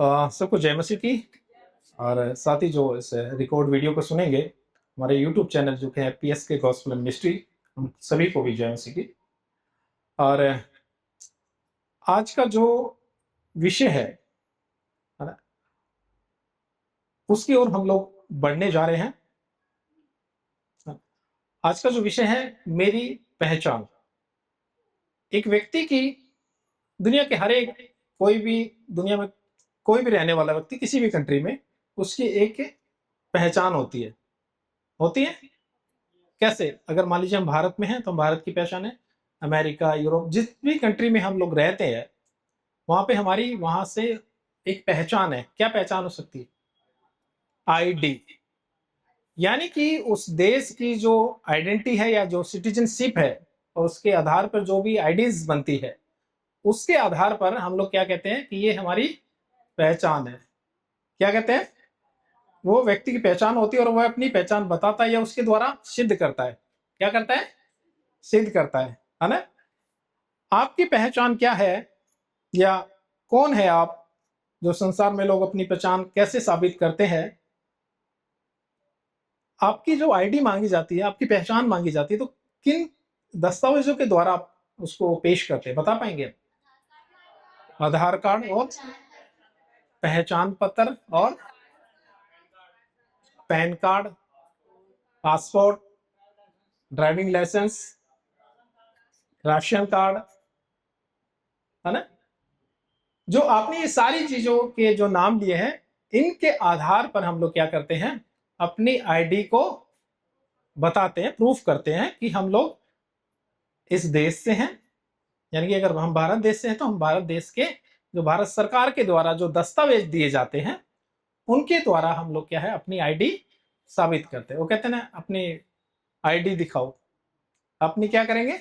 सबको जय मसीह की। और साथ ही जो इस रिकॉर्ड वीडियो को सुनेंगे, हमारे यूट्यूब चैनल जो कि है PSK गॉस्पेल मिनिस्ट्री, हम सभी को भी जय मसीह की। और आज का जो विषय है ना, उसकी ओर हम लोग बढ़ने जा रहे हैं। आज का जो विषय है, मेरी पहचान। एक व्यक्ति की, दुनिया के हर एक, कोई भी दुनिया में कोई भी रहने वाला व्यक्ति किसी भी कंट्री में, उसकी एक पहचान होती है। कैसे? अगर मान लीजिए हम भारत में हैं तो हम भारत की पहचान है। अमेरिका, यूरोप, जिस भी कंट्री में हम लोग रहते हैं, वहां पे हमारी वहां से एक पहचान है। क्या पहचान हो सकती है? आईडी। यानी कि उस देश की जो आइडेंटिटी है या जो सिटीजनशिप है, और उसके आधार पर जो भी आईडीज बनती है, उसके आधार पर हम लोग क्या कहते हैं कि ये हमारी पहचान है। क्या कहते हैं? वो व्यक्ति की पहचान होती है और वह अपनी पहचान बताता है या उसके द्वारा सिद्ध करता है। क्या करता है? सिद्ध करता है ना? आपकी पहचान क्या है, या कौन है आप? जो संसार में लोग अपनी पहचान कैसे साबित करते हैं? आपकी जो आईडी मांगी जाती है, आपकी पहचान मांगी जाती है, तो किन दस्तावेजों के द्वारा आप उसको पेश करते हैं, बता पाएंगे? आधार कार्ड और पहचान पत्र और PAN card, passport, driving licence, ration card, है ना? जो आपने ये सारी चीजों के जो नाम लिए हैं, इनके आधार पर हम लोग क्या करते हैं? अपनी आईडी को बताते हैं, प्रूफ करते हैं कि हम लोग इस देश से हैं। यानी कि अगर हम भारत देश से हैं तो हम भारत देश के, जो भारत सरकार के द्वारा जो दस्तावेज दिए जाते हैं, उनके द्वारा हम लोग क्या है, अपनी आईडी साबित करते हैं। वो कहते हैं ना, अपनी आईडी दिखाओ। अपनी क्या करेंगे?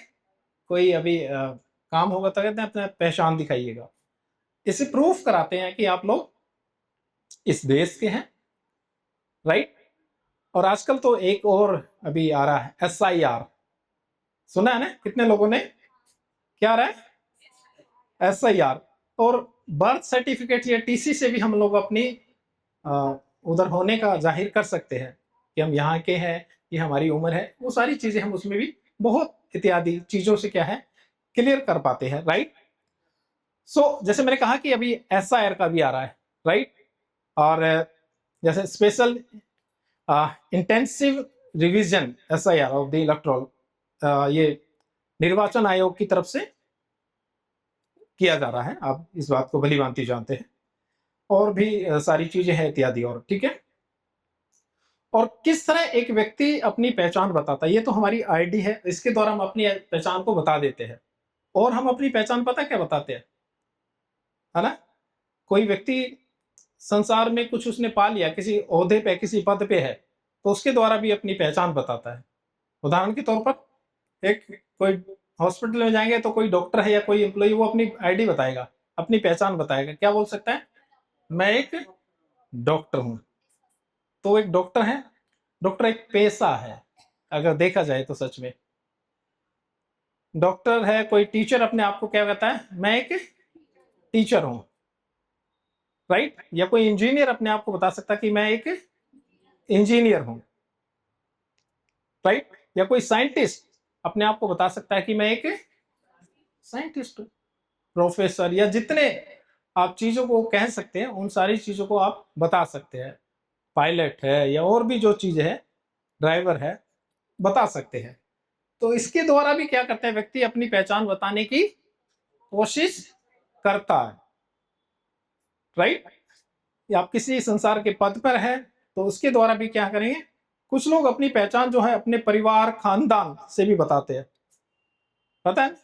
कोई अभी काम होगा तो कहते हैं अपना पहचान दिखाइएगा। इसे प्रूफ कराते हैं कि आप लोग इस देश के हैं, राइट? और आजकल तो एक और अभी आ रहा है, SIR। सुना है ना कितने लोगों ने? क्या आ रहा है? SIR। और बर्थ सर्टिफिकेट या TC से भी हम लोग अपनी उधर होने का जाहिर कर सकते हैं कि हम यहाँ के हैं, ये हमारी उम्र है। वो सारी चीजें हम उसमें भी बहुत इत्यादि चीजों से क्या है, क्लियर कर पाते हैं, राइट? जैसे मैंने कहा कि अभी SIR का भी आ रहा है, राइट? और जैसे special intensive revision SIR of the erectile, ये निर्वाचन आयोग की तरफ से किया जा रहा है। आप इस बात को भली भांति जानते हैं। और भी सारी चीजें हैं इत्यादि, और ठीक है। और किस तरह एक व्यक्ति अपनी पहचान बताता है? ये तो हमारी आईडी है, इसके द्वारा हम अपनी पहचान को बता देते हैं। और हम अपनी पहचान पता क्या बताते हैं, है ना? कोई व्यक्ति संसार में कुछ उसने पा लिया, किसी ओहदे पे, किसी पद पे है, तो उसके द्वारा भी अपनी पहचान बताता है। उदाहरण के तौर पर, एक कोई हॉस्पिटल में जाएंगे तो कोई डॉक्टर है या कोई एम्प्लॉय, वो अपनी आईडी बताएगा, अपनी पहचान बताएगा। क्या बोल सकता है? मैं एक डॉक्टर हूं। तो एक डॉक्टर है, डॉक्टर एक पेशा है अगर देखा जाए तो। सच में डॉक्टर है। कोई टीचर अपने आप को क्या कहता है? मैं एक टीचर हूं, राइट? या कोई इंजीनियर अपने आप को बता सकता है कि मैं एक इंजीनियर हूं, राइट? या कोई साइंटिस्ट अपने आप को बता सकता है कि मैं एक साइंटिस्ट हूं। प्रोफेसर, या जितने आप चीजों को कह सकते हैं, उन सारी चीजों को आप बता सकते हैं। पायलट है या और भी जो चीज है, ड्राइवर है, बता सकते हैं। तो इसके द्वारा भी क्या करता है व्यक्ति? अपनी पहचान बताने की कोशिश करता है, राइट? या आप किसी संसार के पद पर है तो उसके द्वारा भी क्या करेंगे? कुछ लोग अपनी पहचान जो है अपने परिवार, खानदान से भी बताते हैं। पता है,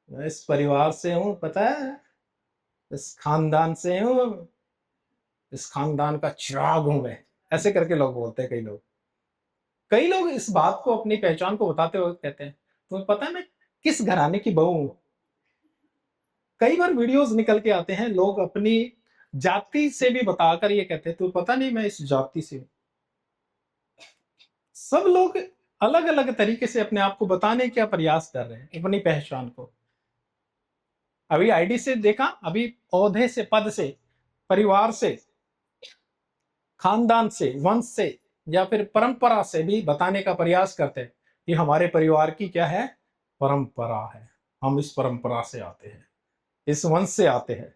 मैं इस परिवार से हूं, पता है, इस खानदान से हूं, इस खानदान का चिराग हूं मैं। ऐसे करके लोग बोलते हैं। कई लोग इस बात को, अपनी पहचान को बताते हुए कहते हैं, तुम्हें पता है मैं किस घराने की बहू हूं? कई बार वीडियोस निकल के आते हैं, लोग अपनी जाति से भी बताकर ये कहते हैं, तुम्हें पता नहीं मैं इस जाति से हूं। सब लोग अलग अलग तरीके से अपने आप को बताने का प्रयास कर रहे हैं, अपनी पहचान को। अभी आईडी से देखा, अभी ओहदे से, पद से, परिवार से, खानदान से, वंश से या फिर परंपरा से भी बताने का प्रयास करते हैं कि हमारे परिवार की क्या है, परंपरा है, हम इस परंपरा से आते हैं, इस वंश से आते हैं,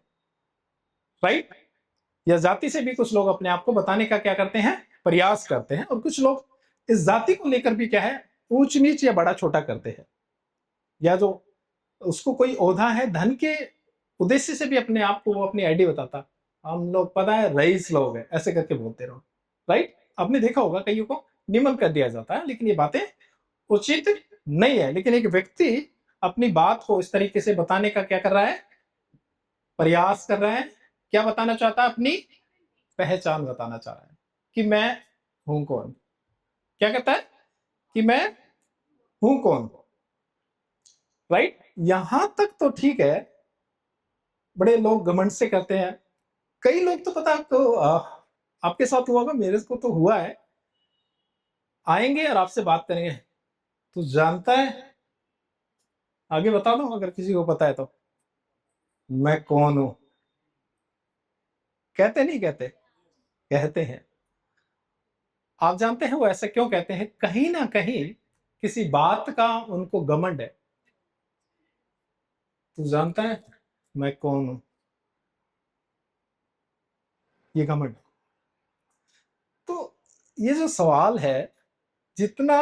राइट। या जाति से भी कुछ लोग अपने आप को बताने का क्या करते हैं, प्रयास करते हैं। और कुछ लोग इस जाति को लेकर भी क्या है, ऊंच नीच या बड़ा छोटा करते हैं, या जो उसको कोई ओहदा है धन के उद्देश्य से भी अपने आप को वो अपनी आईडी बताता, हम लोग पता है रईस लोग हैं, ऐसे करके बोलते रहो, राइट। आपने देखा होगा कईयों को निमन कर दिया जाता है, लेकिन ये बातें उचित नहीं है। लेकिन एक व्यक्ति अपनी बात को इस तरीके से बताने का क्या कर रहा है, प्रयास कर रहा है। क्या बताना चाहता है, अपनी पहचान बताना चाह रहा है कि मैं हूं कौन। क्या कहता है कि मैं हूं कौन, राइट। यहां तक तो ठीक है, बड़े लोग घमंड से करते हैं। कई लोग तो पता आपको, आपके साथ हुआ होगा, मेरे को तो हुआ है, आएंगे और आपसे बात करेंगे, तू जानता है, आगे बता दो अगर किसी को पता है तो, मैं कौन हूं। कहते नहीं कहते, कहते हैं। आप जानते हैं वो ऐसा क्यों कहते हैं, कहीं ना कहीं किसी बात का उनको घमंड है। तू जानता है मैं कौन हूं, ये घमंड। तो ये जो सवाल है, जितना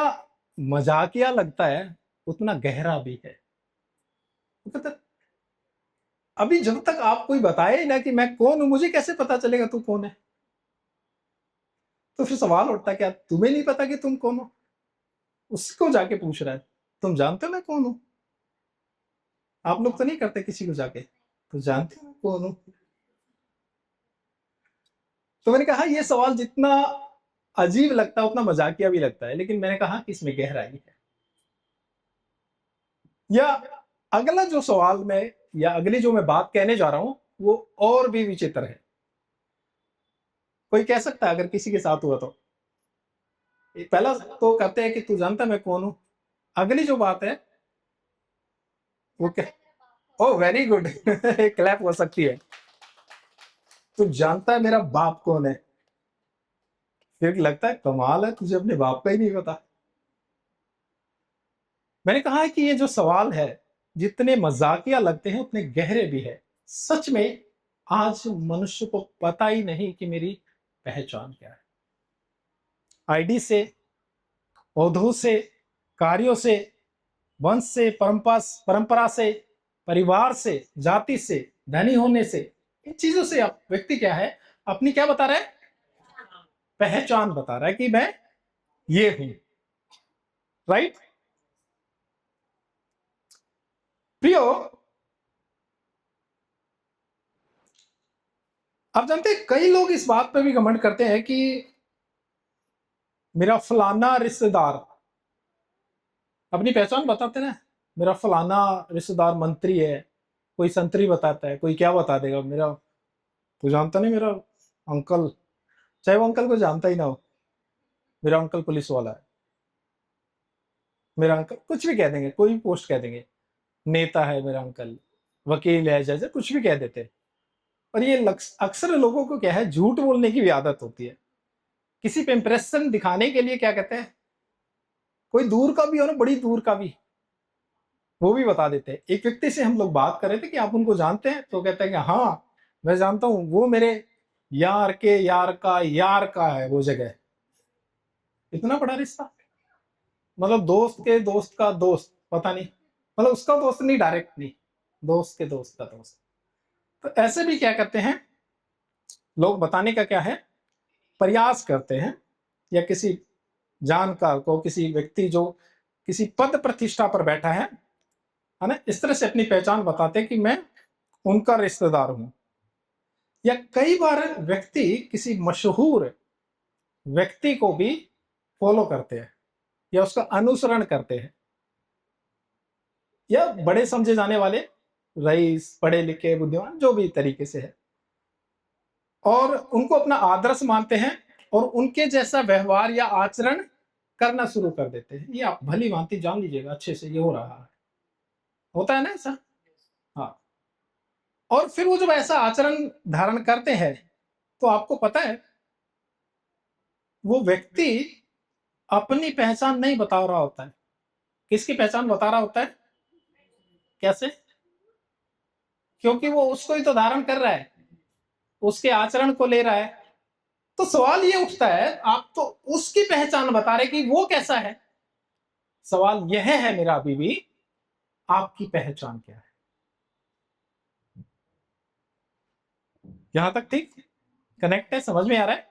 मजाकिया लगता है उतना गहरा भी है। मतलब अभी जब तक आप कोई बताए ही ना कि मैं कौन हूं, मुझे कैसे पता चलेगा तू कौन है। तो फिर सवाल उठता, क्या तुम्हें नहीं पता कि तुम कौन हो? उसको जाके पूछ रहा है, तुम जानते हो मैं कौन हूं? आप लोग तो नहीं करते किसी को जाके, तो जानते हो मैं कौन हूं? तो मैंने कहा ये सवाल जितना अजीब लगता है उतना मजाकिया भी लगता है, लेकिन मैंने कहा कि इसमें गहराई है। या अगला जो सवाल में, या अगली जो मैं बात कहने जा रहा हूं, वो और भी विचित्र है। कोई कह सकता है अगर किसी के साथ हुआ तो, पहला तो कहते हैं कि तू जानता मैं कौन हूं, अगली जो बात है वो क्या, ओ वेरी गुड क्लैप हो सकती है। तू जानता है मेरा बाप कौन है? फिर लगता है कमाल है, तुझे अपने बाप का ही नहीं पता। मैंने कहा है कि ये जो सवाल है, जितने मजाकिया लगते हैं उतने गहरे भी है। सच में आज मनुष्य को पता ही नहीं कि मेरी पहचान क्या है। आईडी से, ओहदों से, कार्यों से, वंश से, परंपरा से, परिवार से, जाति से, धनी होने से, इन चीजों से आप व्यक्ति क्या है, अपनी क्या बता रहा है, पहचान बता रहा है कि मैं ये हूं, राइट। प्रियो, आप जानते हैं कई लोग इस बात पर भी घमंड करते हैं कि मेरा फलाना रिश्तेदार, अपनी पहचान बताते ना, मेरा फलाना रिश्तेदार मंत्री है, कोई संतरी बताता है, कोई क्या बता देगा, मेरा तू जानता नहीं मेरा अंकल, चाहे वो अंकल को जानता ही ना हो, मेरा अंकल पुलिस वाला है, मेरा अंकल कुछ भी कह देंगे, कोई भी पोस्ट कह देंगे, नेता है मेरा अंकल, वकील है, जैसे कुछ भी कह देते हैं। और ये अक्सर लोगों को क्या है, झूठ बोलने की भी आदत होती है, किसी पे इंप्रेशन दिखाने के लिए क्या कहते हैं, कोई दूर का भी हो ना, बड़ी दूर का भी, वो भी बता देते हैं। एक व्यक्ति से हम लोग बात कर रहे थे कि आप उनको जानते हैं, तो कहते हैं कि हाँ मैं जानता हूँ, वो मेरे यार के यार का है वो जगह। इतना बड़ा रिश्ता, मतलब दोस्त के दोस्त का दोस्त, पता नहीं, मतलब उसका दोस्त नहीं, डायरेक्ट नहीं, दोस्त के दोस्त का दोस्त। तो ऐसे भी क्या करते हैं लोग, बताने का क्या है, प्रयास करते हैं। या किसी जानकार को, किसी व्यक्ति जो किसी पद प्रतिष्ठा पर बैठा है ना, इस तरह से अपनी पहचान बताते हैं कि मैं उनका रिश्तेदार हूं। या कई बार व्यक्ति किसी मशहूर व्यक्ति को भी फॉलो करते हैं या उसका अनुसरण करते हैं, या बड़े समझे जाने वाले रईस, पढ़े लिखे, बुद्धिमान, जो भी तरीके से है, और उनको अपना आदर्श मानते हैं और उनके जैसा व्यवहार या आचरण करना शुरू कर देते हैं। ये आप भली भांति जान लीजिएगा अच्छे से, ये हो रहा है, होता है ना ऐसा। हाँ, और फिर वो जब ऐसा आचरण धारण करते हैं तो आपको पता है वो व्यक्ति अपनी पहचान नहीं बता रहा होता है, किसकी पहचान बता रहा होता है? कैसे? क्योंकि वो उसको ही तो धारण कर रहा है, उसके आचरण को ले रहा है। तो सवाल ये उठता है, आप तो उसकी पहचान बता रहे कि वो कैसा है। सवाल यह है मेरा अभी भी, आपकी पहचान क्या है? यहां तक ठीक कनेक्ट है, समझ में आ रहा है?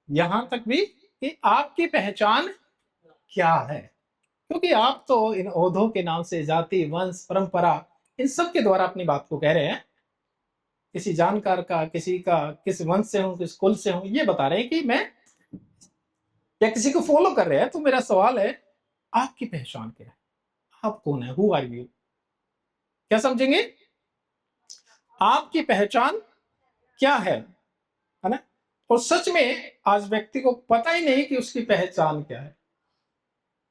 यहां तक भी कि आपकी पहचान क्या है, क्योंकि आप तो इन ओहदों के नाम से जाति, वंश, परंपरा, इन सब के द्वारा अपनी बात को कह रहे हैं। किसी जानकार का, किसी का किस वंश से हूं, किस कुल से हूं, ये बता रहे हैं कि मैं, या किसी को फॉलो कर रहे हैं। तो मेरा सवाल है, आपकी पहचान क्या है? आप कौन है? Who are you? क्या समझेंगे? आपकी पहचान क्या है ना? और सच में आज व्यक्ति को पता ही नहीं कि उसकी पहचान क्या है,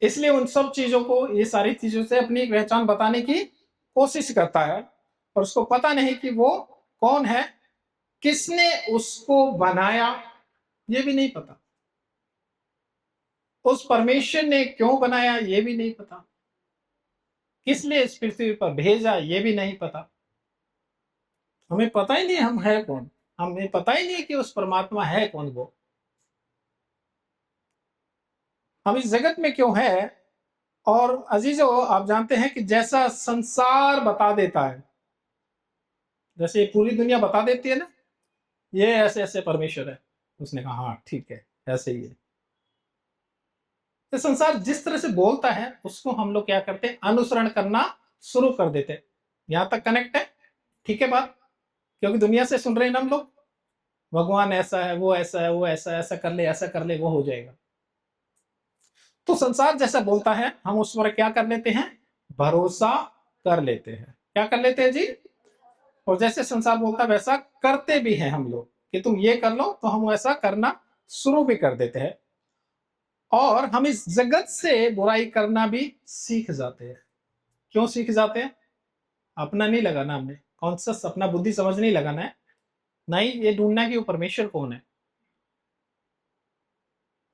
इसलिए उन सब चीजों को, ये सारी चीजों से अपनी पहचान बताने की कोशिश करता है, और उसको पता नहीं कि वो कौन है, किसने उसको बनाया, ये भी नहीं पता, उस परमेश्वर ने क्यों बनाया ये भी नहीं पता, किस लिए इस पृथ्वी पर भेजा ये भी नहीं पता। हमें पता ही नहीं हम है कौन, हमें पता ही नहीं कि उस परमात्मा है कौन वो, हम इस जगत में क्यों है। और अजीजों, आप जानते हैं कि जैसा संसार बता देता है, जैसे पूरी दुनिया बता देती है ना, ये ऐसे ऐसे परमेश्वर है, उसने कहा हाँ ठीक है ऐसे ही है। तो संसार जिस तरह से बोलता है उसको हम लोग क्या करते हैं? अनुसरण करना शुरू कर देते हैं। यहां तक कनेक्ट है? ठीक है बात? क्योंकि दुनिया से सुन रहे हैं ना हम लोग, भगवान ऐसा है, वो ऐसा है, वो ऐसा, ऐसा कर ले, ऐसा कर ले, वो हो जाएगा। तो संसार जैसा बोलता है हम उस पर क्या कर लेते हैं? भरोसा कर लेते हैं। क्या कर लेते हैं जी? और जैसे संसार बोलता है वैसा करते भी हैं हम लोग, कि तुम ये कर लो, तो हम वैसा करना शुरू भी कर देते हैं। और हम इस जगत से बुराई करना भी सीख जाते हैं। क्यों सीख जाते हैं? अपना नहीं लगाना, हमने कॉन्शियस अपना बुद्धि समझ नहीं लगाना है, नहीं, ये ढूंढना कि वो परमेश्वर कौन है।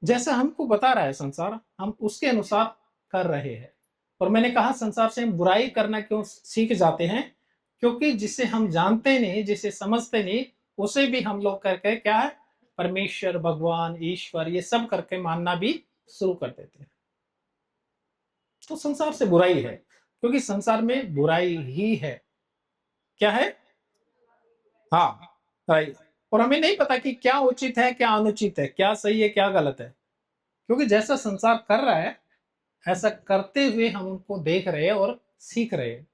जैसा हमको बता रहा है संसार, हम उसके अनुसार कर रहे हैं। और मैंने कहा संसार से हम बुराई करना क्यों सीख जाते हैं? क्योंकि जिसे हम जानते नहीं, जिसे समझते नहीं, उसे भी हम लोग करके क्या है? परमेश्वर, भगवान, ईश्वर, ये सब करके मानना भी शुरू कर देते हैं। तो संसार से बुराई है, क्योंकि संसार में बुराई ही है। क्या है? हाँ, राइट। और हमें नहीं पता कि क्या उचित है, क्या अनुचित है, क्या सही है, क्या गलत है, क्योंकि जैसा संसार कर रहा है ऐसा करते हुए हम उनको देख रहे हैं और सीख रहे हैं।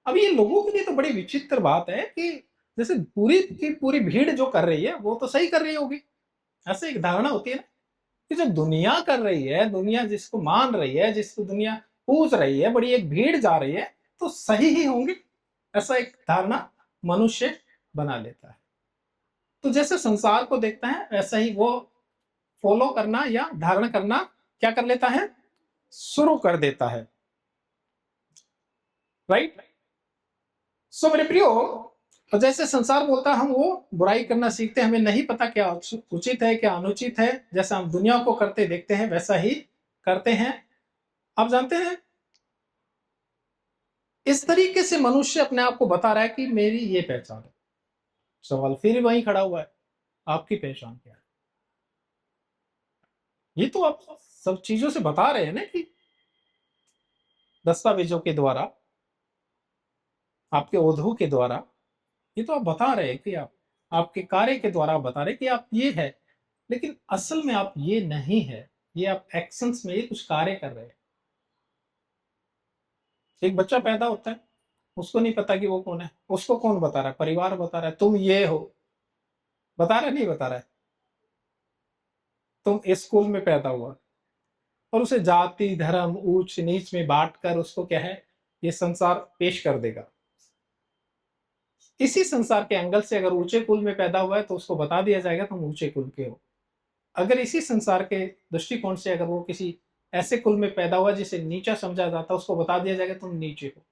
अब ये लोगों के लिए तो बड़ी विचित्र बात है कि जैसे पूरी की पूरी भीड़ जो कर रही है वो तो सही कर रही होगी, ऐसे एक धारणा होती है ना, कि जो दुनिया कर रही है, दुनिया जिसको मान रही है, जिसको दुनिया पूज रही है, बड़ी एक भीड़ जा रही है, तो सही ही होंगे, ऐसा एक धारणा मनुष्य बना लेता है। तो जैसे संसार को देखता है वैसा ही वो फॉलो करना या धारण करना क्या कर लेता है? शुरू कर देता है। राइट? सो मेरे प्रियो, तो जैसे संसार बोलता है हम वो बुराई करना सीखते हैं, हमें नहीं पता क्या उचित है, क्या अनुचित है, जैसा हम दुनिया को करते देखते हैं वैसा ही करते हैं। आप जानते हैं इस तरीके से मनुष्य अपने आप को बता रहा है कि मेरी ये पहचान है। सवाल फिर वहीं खड़ा हुआ है, आपकी पहचान क्या है? ये तो आप सब चीजों से बता रहे हैं ना, कि दस्तावेजों के द्वारा, आपके ओहदों के द्वारा, ये तो आप बता रहे हैं कि आप, आपके कार्य के द्वारा आप बता रहे हैं कि आप ये है, लेकिन असल में आप ये नहीं है। ये आप एक्शंस में ये कुछ कार्य कर रहे हैं। एक बच्चा पैदा होता है, उसको नहीं पता कि वो कौन है, उसको कौन बता रहा है? परिवार बता रहा है, तुम ये हो, बता रहा है, नहीं बता रहा है? तुम इस स्कूल में पैदा हुआ, और उसे जाति, धर्म, ऊंच नीच में बांट कर उसको क्या है, ये संसार पेश कर देगा। इसी संसार के एंगल से अगर ऊंचे कुल में पैदा हुआ है तो उसको बता दिया जाएगा तुम ऊंचे कुल के हो। अगर इसी संसार के दृष्टिकोण से अगर वो किसी ऐसे कुल में पैदा हुआ जिसे नीचा समझा जाता, उसको बता दिया जाएगा तुम नीचे हो।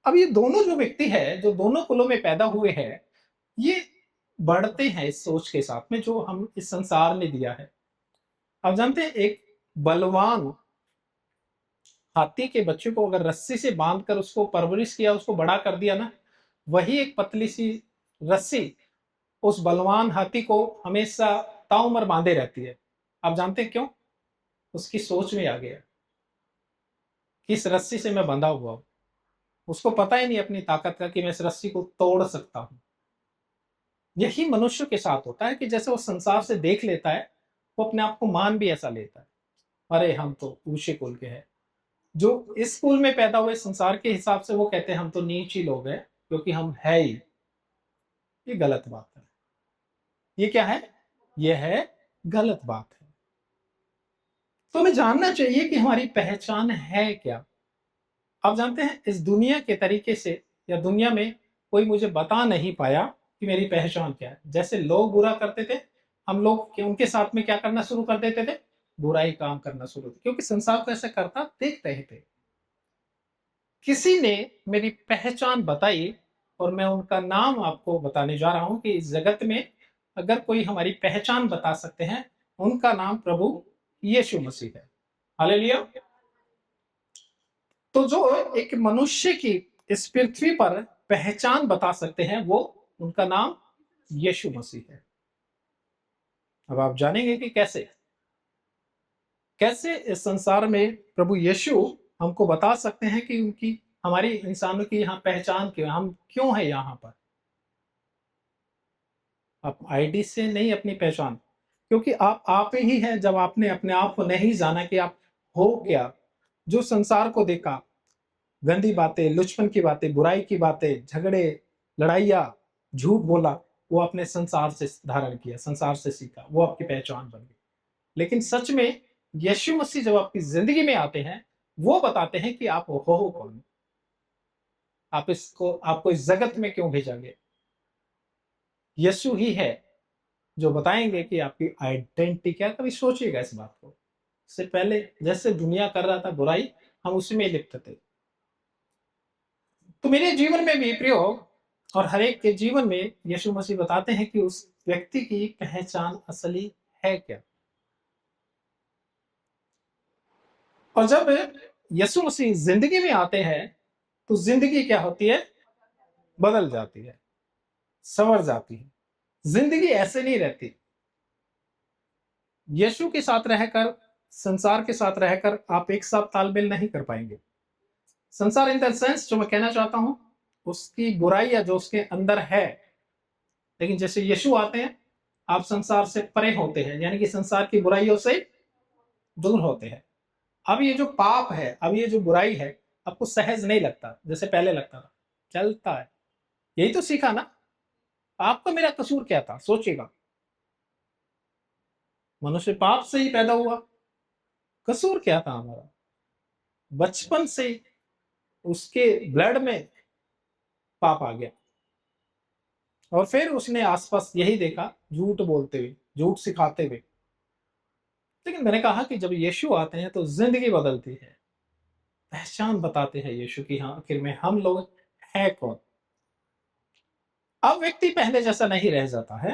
अब ये दोनों जो व्यक्ति है, जो दोनों कुलों में पैदा हुए हैं, ये बढ़ते हैं इस सोच के साथ में जो हम इस संसार ने दिया है। आप जानते हैं एक बलवान हाथी के बच्चे को अगर रस्सी से बांध कर उसको परवरिश किया, उसको बड़ा कर दिया ना, वही एक पतली सी रस्सी उस बलवान हाथी को हमेशा ताउम्र बांधे रहती है। आप जानते हैं क्यों? उसकी सोच में आ गया कि इस रस्सी से मैं बंधा हुआ हूं। उसको पता ही नहीं अपनी ताकत का कि मैं इस रस्सी को तोड़ सकता हूं। यही मनुष्य के साथ होता है कि जैसे वो संसार से देख लेता है, वो अपने आप को मान भी ऐसा लेता है, अरे हम तो ऊंचे कुल के हैं। जो इस कुल में पैदा हुए संसार के हिसाब से वो कहते हैं हम तो नीच ही लोग हैं, क्योंकि हम है ही। ये गलत बात है। ये क्या है? ये है गलत बात है। तो हमें जानना चाहिए कि हमारी पहचान है क्या। आप जानते हैं इस दुनिया के तरीके से या दुनिया में कोई मुझे बता नहीं पाया कि मेरी पहचान क्या है। जैसे लोग बुरा करते थे, हम लोग उनके साथ में क्या करना शुरू कर देते थे? बुराई काम करना शुरू, क्योंकि संसार को ऐसा करता देख रहे थे। किसी ने मेरी पहचान बताई और मैं उनका नाम आपको बताने जा रहा हूं कि इस जगत में अगर कोई हमारी पहचान बता सकते हैं, उनका नाम प्रभु यीशु मसीह है। हालेलुया। तो जो एक मनुष्य की इस पृथ्वी पर पहचान बता सकते हैं, वो उनका नाम यीशु मसीह है। अब आप जानेंगे कि कैसे कैसे इस संसार में प्रभु यीशु हमको बता सकते हैं कि उनकी हमारी इंसानों की यहाँ पहचान क्यों, हम क्यों है यहाँ पर। आप आईडी से नहीं अपनी पहचान, क्योंकि आप ही हैं। जब आपने अपने आप को नहीं जाना कि आप हो क्या, जो संसार को देखा, गंदी बातें, लुचपन की बातें, बुराई की बातें, झगड़े, लड़ाइयाँ, झूठ बोला, वो अपने संसार से धारण किया, संसार से सीखा, वो आपकी पहचान बन गई। लेकिन सच में यीशु मसीह जब आपकी जिंदगी में आते हैं, वो बताते हैं कि आप हो कौन, आपको इस जगत में क्यों भेजा गया। यीशु ही है जो बताएंगे कि आपकी आइडेंटिटी क्या है। कभी सोचिएगा इस बात को। इससे पहले जैसे दुनिया कर रहा था बुराई, हम उसी में लिप्त थे। तो मेरे जीवन में भी प्रयोग और हर एक के जीवन में यीशु मसीह बताते हैं कि उस व्यक्ति की पहचान असली है क्या। और जब यीशु मसीह जिंदगी में आते हैं तो जिंदगी क्या होती है? बदल जाती है, संवर जाती है। जिंदगी ऐसे नहीं रहती। यीशु के साथ रहकर, संसार के साथ रहकर आप एक साथ तालमेल नहीं कर पाएंगे। संसार इन द सेंस जो मैं कहना चाहता हूं, उसकी बुराई या जो उसके अंदर है। लेकिन जैसे यीशु आते हैं, आप संसार से परे होते हैं, यानी कि संसार की बुराइयों से दूर होते हैं। अब ये जो पाप है, अब ये जो बुराई है, आपको सहज नहीं लगता जैसे पहले लगता था। चलता है, यही तो सीखा ना। आपका मेरा कसूर क्या था? सोचिएगा। मनुष्य पाप से ही पैदा हुआ, कसूर क्या था हमारा? बचपन से उसके ब्लड में पाप आ गया। और फिर उसने आसपास यही देखा, झूठ बोलते हुए, झूठ सिखाते हुए। लेकिन मैंने कहा कि जब यीशु आते हैं तो जिंदगी बदलती है, पहचान बताते हैं यीशु की, हाँ आखिर में हम लोग है कौन। अब व्यक्ति पहले जैसा नहीं रह जाता है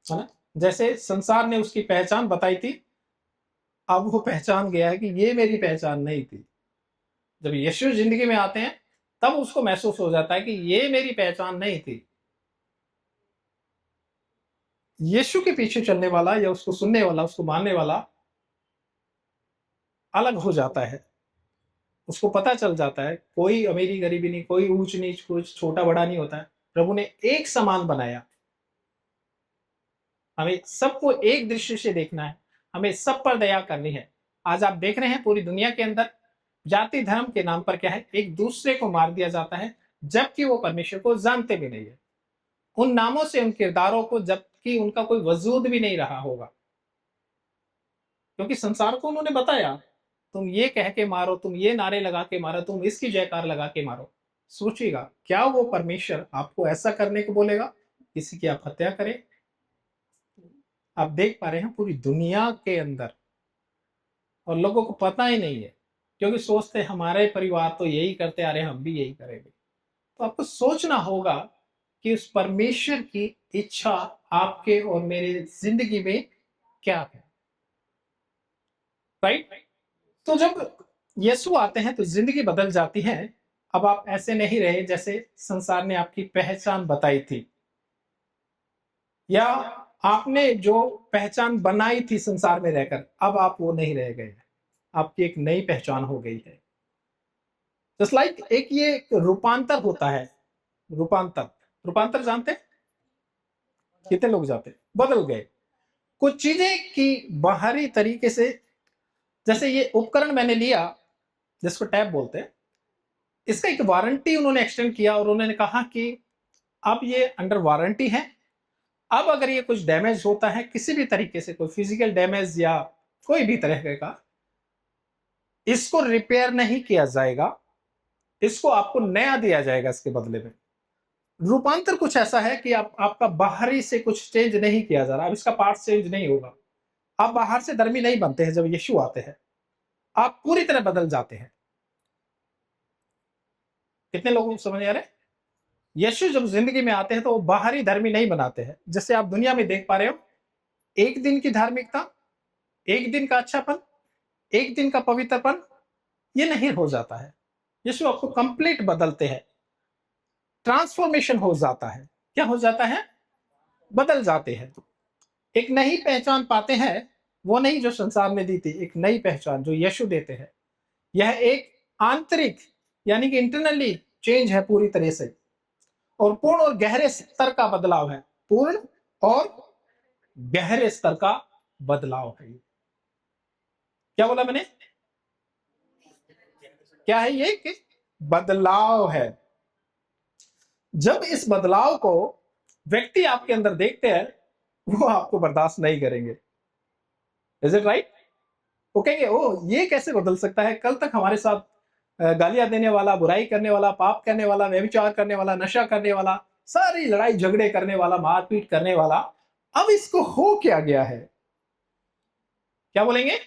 ना। जैसे संसार ने उसकी पहचान बताई थी, अब वो पहचान गया है कि ये मेरी पहचान नहीं थी। जब यीशु जिंदगी में आते हैं तब उसको महसूस हो जाता है कि ये मेरी पहचान नहीं थी। यीशु के पीछे चलने वाला या उसको सुनने वाला, उसको मानने वाला अलग हो जाता है। उसको पता चल जाता है कोई अमीरी गरीबी नहीं, कोई ऊंच नीच, कुछ छोटा बड़ा नहीं होता है। प्रभु ने एक समान बनाया। हमें सबको एक दृष्टि से देखना है, हमें सब पर दया करनी है। आज आप देख रहे हैं पूरी दुनिया के अंदर जाति धर्म के नाम पर क्या है, एक दूसरे को मार दिया जाता है, जबकि वो परमेश्वर को जानते भी नहीं है। उन नामों से, उन किरदारों को, जबकि उनका कोई वजूद भी नहीं रहा होगा, क्योंकि संसार को उन्होंने बताया तुम ये कह के मारो, तुम ये नारे लगा के मारो, तुम इसकी जयकार लगा के मारो। सोचिएगा, क्या वो परमेश्वर आपको ऐसा करने को बोलेगा? किसी की आप हत्या करें? आप देख पा रहे हैं पूरी दुनिया के अंदर, और लोगों को पता ही नहीं है क्योंकि सोचते हमारे परिवार तो यही करते आ रहे, हम भी यही करेंगे। तो आपको सोचना होगा कि उस परमेश्वर की इच्छा आपके और मेरे जिंदगी में क्या है, राइट। तो जब यीशु आते हैं तो जिंदगी बदल जाती है। अब आप ऐसे नहीं रहे जैसे संसार ने आपकी पहचान बताई थी, या आपने जो पहचान बनाई थी संसार में रहकर, अब आप वो नहीं रह गए। आपकी एक नई पहचान हो गई है। जस्ट लाइक एक ये रूपांतर होता है। रूपांतर, रूपांतर जानते हैं? कितने लोग जानते हैं? बदल गए कुछ चीजें की बाहरी तरीके से। जैसे ये उपकरण मैंने लिया, जिसको टैब बोलते हैं, इसका एक वारंटी उन्होंने एक्सटेंड किया और उन्होंने कहा कि अब ये अंडर वारंटी है। अब अगर ये कुछ डैमेज होता है किसी भी तरीके से, कोई फिजिकल डैमेज या कोई भी तरह का, इसको रिपेयर नहीं किया जाएगा, इसको आपको नया दिया जाएगा इसके बदले में। रूपांतर कुछ ऐसा है कि आपका बाहरी से कुछ चेंज नहीं किया जा रहा, अब इसका पार्ट चेंज नहीं होगा। आप बाहर से धर्मी नहीं बनते हैं। जब यीशु आते हैं आप पूरी तरह बदल जाते हैं। कितने लोगों को समझ आ रहे हैं? यीशु जब जिंदगी में आते हैं तो वो बाहरी धर्मी नहीं बनाते हैं, जैसे आप दुनिया में देख पा रहे हो। एक दिन की धार्मिकता, एक दिन का अच्छापन, एक दिन का पवित्रपन, ये नहीं हो जाता है। यीशु आपको कंप्लीट बदलते हैं। ट्रांसफॉर्मेशन हो जाता है। क्या हो जाता है? बदल जाते हैं। एक नई पहचान पाते हैं, वो नहीं जो संसार ने दी थी, एक नई पहचान जो यीशु देते हैं। यह एक आंतरिक यानी कि इंटरनली चेंज है पूरी तरह से, और पूर्ण और गहरे स्तर का बदलाव है। पूर्ण और गहरे स्तर का बदलाव है। क्या बोला मैंने? क्या है ये? कि बदलाव है। जब इस बदलाव को व्यक्ति आपके अंदर देखते हैं, वो आपको बर्दाश्त नहीं करेंगे। Is it right? वो कहेंगे ओ ये कैसे बदल सकता है? कल तक हमारे साथ गालियां देने वाला, बुराई करने वाला, पाप करने वाला, व्यभिचार करने वाला, नशा करने वाला, सारी लड़ाई झगड़े करने वाला, मारपीट करने वाला, अब इसको हो क्या गया है? क्या बोलेंगे?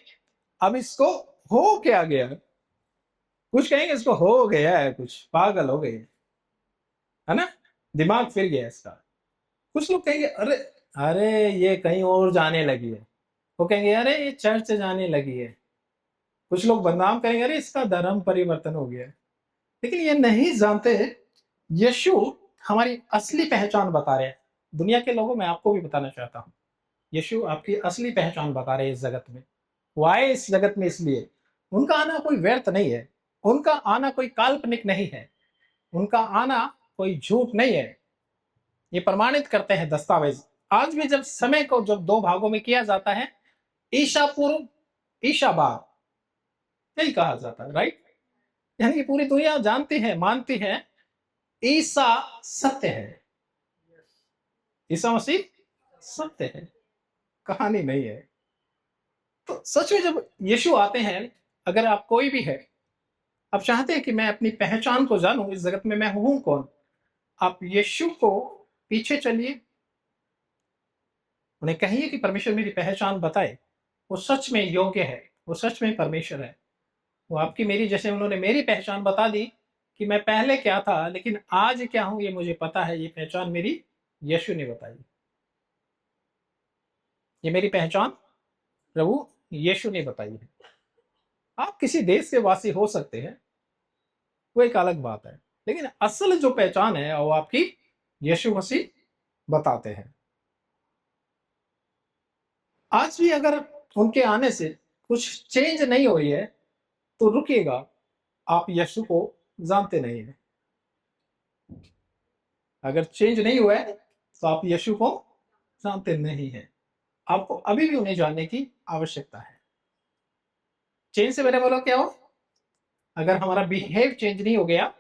अब इसको हो क्या गया? कुछ कहेंगे इसको हो गया है, कुछ पागल हो गए, है ना, दिमाग फिर गया इसका। कुछ लोग कहेंगे अरे अरे ये कहीं और जाने लगी है। वो कहेंगे अरे ये चर्च जाने लगी है। कुछ लोग बदनाम करेंगे अरे इसका धर्म परिवर्तन हो गया है। लेकिन ये नहीं जानते यीशु हमारी असली पहचान बता रहे हैं। दुनिया के लोगों, मैं आपको भी बताना चाहता हूँ, यीशु आपकी असली पहचान बता रहे हैं इस जगत में। वो आए इस जगत में इसलिए, उनका आना कोई व्यर्थ नहीं है, उनका आना कोई काल्पनिक नहीं है, उनका आना कोई झूठ नहीं है। ये प्रमाणित करते हैं दस्तावेज। आज भी जब समय को जब दो भागों में किया जाता है, ईशा पूर्व, ईशा बाद, यही कहा जाता है, राइट। यानी कि पूरी दुनिया जानती है, मानती है ईसा सत्य है। ईसा मसीह सत्य है, कहानी नहीं है। तो सच में जब यीशु आते हैं, अगर आप कोई भी है, आप चाहते हैं कि मैं अपनी पहचान को जानूं इस जगत में, मैं हूं कौन, आप यीशु को पीछे चलिए, उन्हें कहिए कि परमेश्वर मेरी पहचान बताए। वो सच में योग्य है, वो सच में परमेश्वर है। वो आपकी मेरी, जैसे उन्होंने मेरी पहचान बता दी कि मैं पहले क्या था लेकिन आज क्या हूं ये मुझे पता है, ये पहचान मेरी यीशु ने बताई। ये मेरी पहचान प्रभु यीशु ने बताई है। आप किसी देश के वासी हो सकते हैं, वो एक अलग बात है, लेकिन असल जो पहचान है वो आपकी यीशु मसीह बताते हैं। आज भी अगर उनके आने से कुछ चेंज नहीं हो रही है तो रुकिएगा, आप यीशु को जानते नहीं है। अगर चेंज नहीं हुआ है तो आप यीशु को जानते नहीं है। आपको अभी भी उन्हें जानने की आवश्यकता है। चेंज से मेरे बोलो क्या हो? अगर हमारा बिहेव चेंज नहीं हो गया,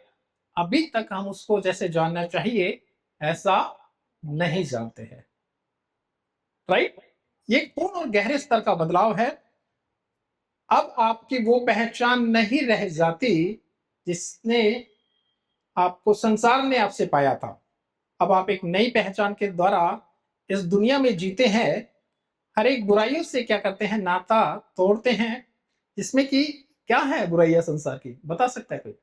अभी तक हम उसको जैसे जानना चाहिए ऐसा नहीं जानते हैं, राइट। ये एक पूर्ण और गहरे स्तर का बदलाव है। अब आपकी वो पहचान नहीं रह जाती जिसने आपको संसार ने आपसे पाया था। अब आप एक नई पहचान के द्वारा इस दुनिया में जीते हैं। हर एक बुराइयों से क्या करते हैं? नाता तोड़ते हैं, जिसमें कि क्या है बुराइयां संसार की, बता सकता है कोई?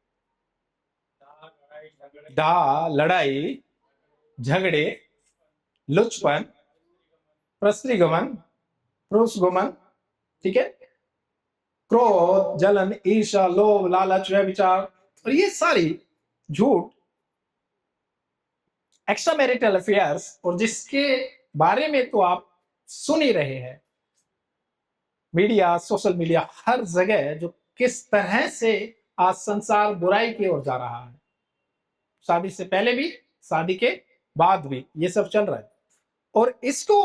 लड़ाई झगड़े, लुचपन, प्रस्त्रीगमन, पुरुषगमन, ठीक है, क्रोध, जलन, ईर्ष्या, लोभ, लालच, व्यभिचार, और ये सारी झूठ, एक्स्ट्रा मैरिटल अफेयर्स, और जिसके बारे में तो आप सुन ही रहे हैं, मीडिया, सोशल मीडिया, हर जगह, जो किस तरह से आज संसार बुराई की ओर जा रहा है। शादी से पहले भी, शादी के बाद भी ये सब चल रहा है, और इसको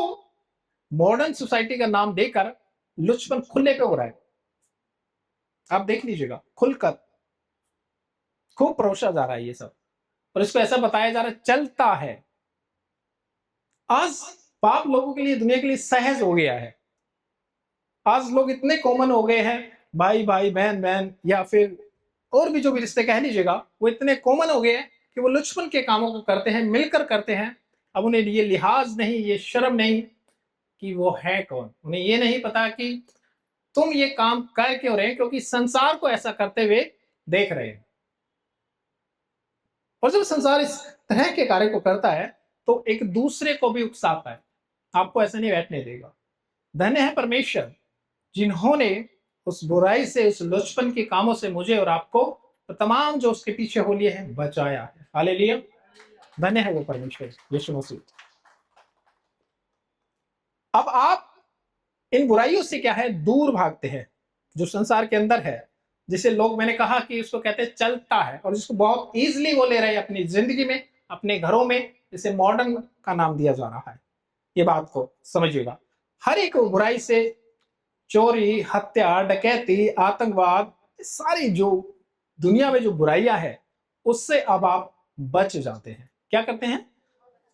मॉडर्न सोसाइटी का नाम देकर लुचपन खुले पे हो रहा है। आप देख लीजिएगा, खुलकर खूब परोसा जा रहा है ये सब, और इसको ऐसा बताया जा रहा है चलता है। आज पाप लोगों के लिए, दुनिया के लिए सहज हो गया है। आज लोग इतने कॉमन हो गए हैं, भाई भाई, बहन बहन, या फिर और भी जो भी रिश्ते कह लीजिएगा, वो इतने कॉमन हो गए हैं कि वो लुचपन के कामों को करते हैं, मिलकर करते हैं। अब उन्हें ये लिहाज नहीं, ये शर्म नहीं कि वो है कौन। उन्हें ये नहीं पता कि तुम ये काम कर क्यों रहे हैं, क्योंकि संसार को ऐसा करते हुए देख रहे हैं। और जब संसार इस तरह के कार्य को करता है तो एक दूसरे को भी उकसाता है, आपको ऐसा नहीं बैठने देगा। धन्य है परमेश्वर जिन्होंने उस बुराई से, उस लुचपन के कामों से मुझे और आपको, तो तमाम जो उसके पीछे हो लिए हैं, बचाया है। हालेलुया, धन्य है वो परमेश्वर यीशु मसीह। अब आप इन बुराइयों से क्या है, दूर भागते हैं, जो संसार के अंदर है, जिसे लोग, मैंने कहा कि उसको कहते हैं चलता है, और जिसको बहुत इजीली वो ले रहे हैं अपनी जिंदगी में, अपने घरों में, जिसे मॉडर्न का नाम दिया जा रहा है। ये बात को समझिएगा। हर एक बुराई से, चोरी, हत्या, डकैती, आतंकवाद, सारी जो दुनिया में जो बुराइयां है, उससे अब आप बच जाते हैं। क्या करते हैं?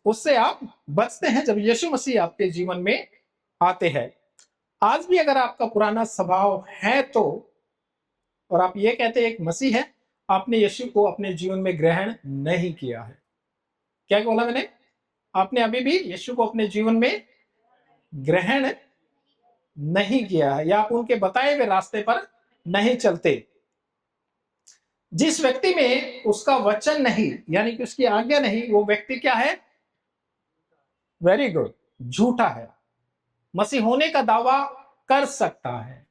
उससे आप बचते हैं जब यीशु मसीह आपके जीवन में आते हैं। आज भी अगर आपका पुराना स्वभाव है तो, और आप ये कहते हैं एक मसीह है, आपने यीशु को अपने जीवन में ग्रहण नहीं किया है। क्या बोला मैंने? आपने अभी भी यीशु को अपने जीवन में ग्रहण नहीं किया है, या आप उनके बताए हुए रास्ते पर नहीं चलते। जिस व्यक्ति में उसका वचन नहीं, यानी कि उसकी आज्ञा नहीं, वो व्यक्ति क्या है? वेरी गुड, झूठा है। मसीह होने का दावा कर सकता है।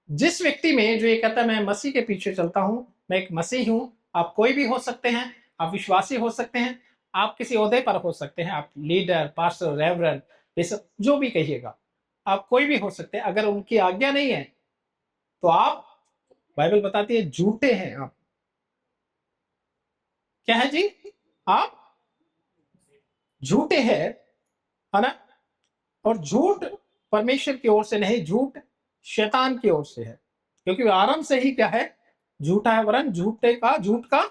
जिस व्यक्ति में जो ये कहता है मैं मसीह के पीछे चलता हूं, मैं एक मसीह हूं, आप कोई भी हो सकते हैं, आप विश्वासी हो सकते हैं, आप किसी ओहदे पर हो सकते हैं, आप लीडर, पास्टर, रेवरेंड, बिशप, जो भी कहिएगा, आप कोई भी हो सकते हैं। अगर उनकी आज्ञा नहीं है तो आप, बाइबल बताती है, झूठे हैं आप। क्या है जी? आप झूठे हैं, है ना? और झूठ परमेश्वर की ओर से नहीं, झूठ शैतान की ओर से है, क्योंकि आरंभ से ही क्या है? झूठा है, वरन झूठ का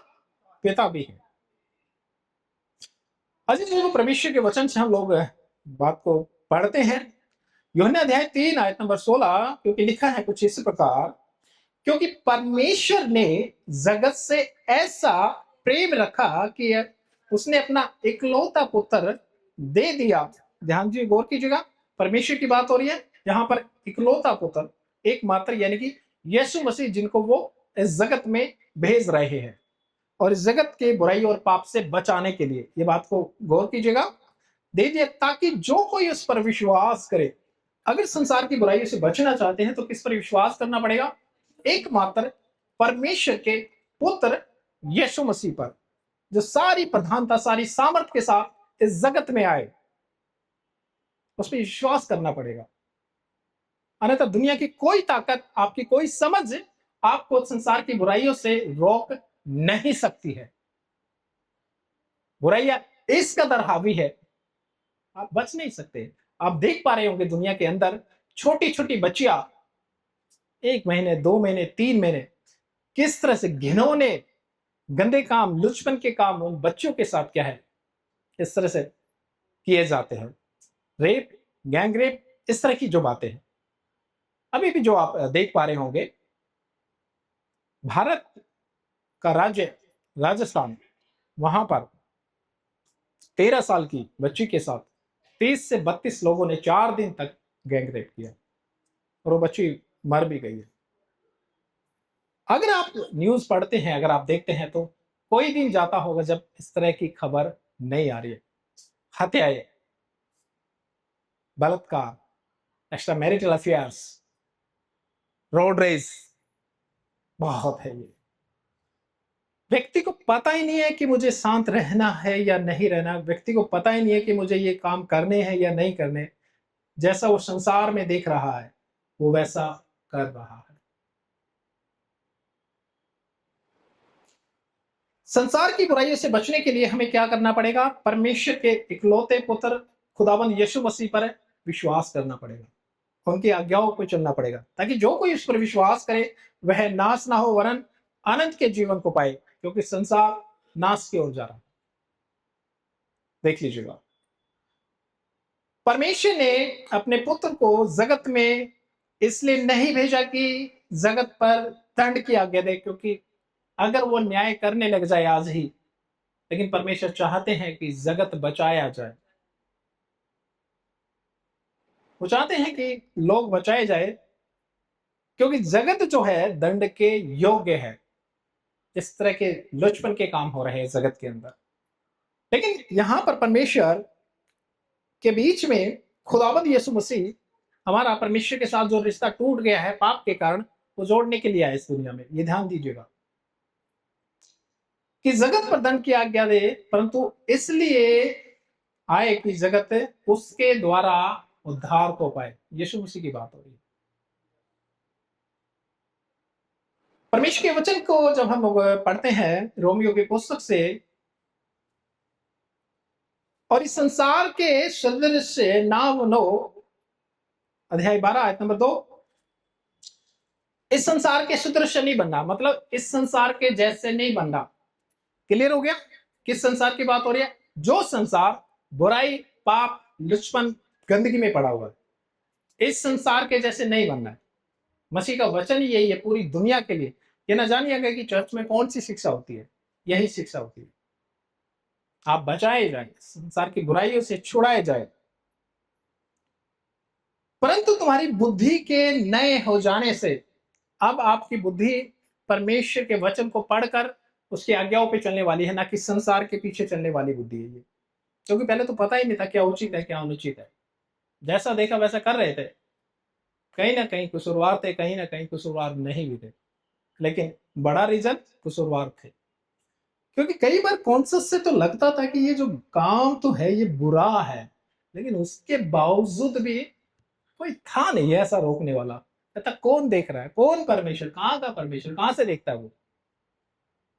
पिता भी है। अजी जो परमेश्वर के वचन से हम लोग बात को पढ़ते हैं, यूहन्ना अध्याय 3 आयत नंबर 16, क्योंकि लिखा है कुछ इस प्रकार, क्योंकि परमेश्वर ने जगत से ऐसा प्रेम रखा कि उसने अपना इकलौता पुत्र दे दिया। ध्यान जी, गौर कीजिएगा, परमेश्वर की बात हो रही है यहां पर। इकलौता पुत्र, एकमात्र, यानी कि यीशु मसीह, जिनको वो इस जगत में भेज रहे हैं, और इस जगत के बुराई और पाप से बचाने के लिए। ये बात को गौर कीजिएगा, दे दिया ताकि जो कोई उस पर विश्वास करे। अगर संसार की बुराइयों से बचना चाहते हैं तो किस पर विश्वास करना पड़ेगा? एकमात्र परमेश्वर के पुत्र यीशु मसीह पर, जो सारी प्रधानता, सारी सामर्थ के साथ इस जगत में आए, उस पर विश्वास करना पड़ेगा। अन्यथा दुनिया की कोई ताकत, आपकी कोई समझ आपको संसार की बुराइयों से रोक नहीं सकती है। बुराइयां इस कदर हावी है, आप बच नहीं सकते। आप देख पा रहे होंगे दुनिया के अंदर छोटी छोटी बच्चियां, 1 महीने, 2 महीने, 3 महीने, किस तरह से घिनौने, गंदे काम, लुचपन के काम उन बच्चों के साथ क्या है, इस तरह से किए जाते हैं। रेप, गैंग रेप, इस तरह की जो बातें हैं, अभी भी जो आप देख पा रहे होंगे, भारत का राज्य राजस्थान, वहां पर 13 साल की बच्ची के साथ 30 से 32 लोगों ने 4 दिन तक गैंग रेप किया, और वो बच्ची मर भी गई है। अगर आप न्यूज पढ़ते हैं, अगर आप देखते हैं, तो कोई दिन जाता होगा जब इस तरह की खबर नहीं आ रही है। हत्याएं, बलात्कार, extra marital affairs, road rage, बहुत है ये। व्यक्ति को पता ही नहीं है कि मुझे शांत रहना है या नहीं रहना। व्यक्ति को पता ही नहीं है कि मुझे ये काम करने हैं या नहीं करने। जैसा वो संसार में देख रहा है, वो वैसा कर रहा है। संसार की बुराइयों से बचने के लिए हमें क्या करना पड़ेगा? परमेश्वर के इकलौते पुत्र खुदाबंद यीशु मसीह पर विश्वास करना पड़ेगा, उनकी आज्ञाओं को चलना पड़ेगा, ताकि जो कोई उस पर विश्वास करे वह नाश ना हो, वरन अनंत के जीवन को पाए, क्योंकि संसार नाश की ओर जा रहा है। देख लीजिएगा, परमेश्वर ने अपने पुत्र को जगत में इसलिए नहीं भेजा कि जगत पर दंड की आज्ञा दे, क्योंकि अगर वो न्याय करने लग जाए आज ही, लेकिन परमेश्वर चाहते हैं कि जगत बचाया जाए। वो चाहते हैं कि लोग बचाए जाए, क्योंकि जगत जो है दंड के योग्य है। इस तरह के लुचपन के काम हो रहे हैं जगत के अंदर। लेकिन यहां पर परमेश्वर के बीच में खुदावंद यीशु मसीह, हमारा परमेश्वर के साथ जो रिश्ता टूट गया है पाप के कारण, वो जोड़ने के लिए आए इस दुनिया में। ये ध्यान दीजिएगा कि जगत पर दंड की आज्ञा दे, परंतु इसलिए आए कि जगत उसके द्वारा उद्धार को पाए। यीशु मसीह की बात हो रही है। परमेश्वर के वचन को जब हम लोग पढ़ते हैं रोमियो की पुस्तक से, और इस संसार के सदृश से ना बनो, अध्याय 12 आयत नंबर 2, इस संसार के सदृश नहीं बनना, मतलब इस संसार के जैसे नहीं बनना। क्लियर हो गया? किस संसार की बात हो रही है? जो संसार बुराई, पाप, लुचपन, गंदगी में पड़ा हुआ है, इस संसार के जैसे नहीं बनना है। मसीह का वचन यही है पूरी दुनिया के लिए। ये ना जानिएगा कि चर्च में कौन सी शिक्षा होती है, यही शिक्षा होती है। आप बचाए जाए, संसार की बुराइयों से छुड़ाए जाए, परंतु तुम्हारी बुद्धि के नए हो जाने से, अब आपकी बुद्धि परमेश्वर के वचन को पढ़कर उसकी आज्ञाओं पे चलने वाली है, ना कि संसार के पीछे चलने वाली बुद्धि है ये। क्योंकि पहले तो पता ही नहीं था क्या उचित है क्या अनुचित है, जैसा देखा वैसा कर रहे थे। कहीं ना कहीं कसूरवार थे, कहीं ना कहीं कसूरवार नहीं भी थे, लेकिन बड़ा रीजन कसूरवार थे। क्योंकि कई बार कॉन्सियस से तो लगता था कि ये जो काम तो है ये बुरा है, लेकिन उसके बावजूद भी कोई था नहीं ऐसा रोकने वाला। कहता कौन देख रहा है, कौन परमेश्वर, कहाँ का परमेश्वर, कहाँ से देखता है वो।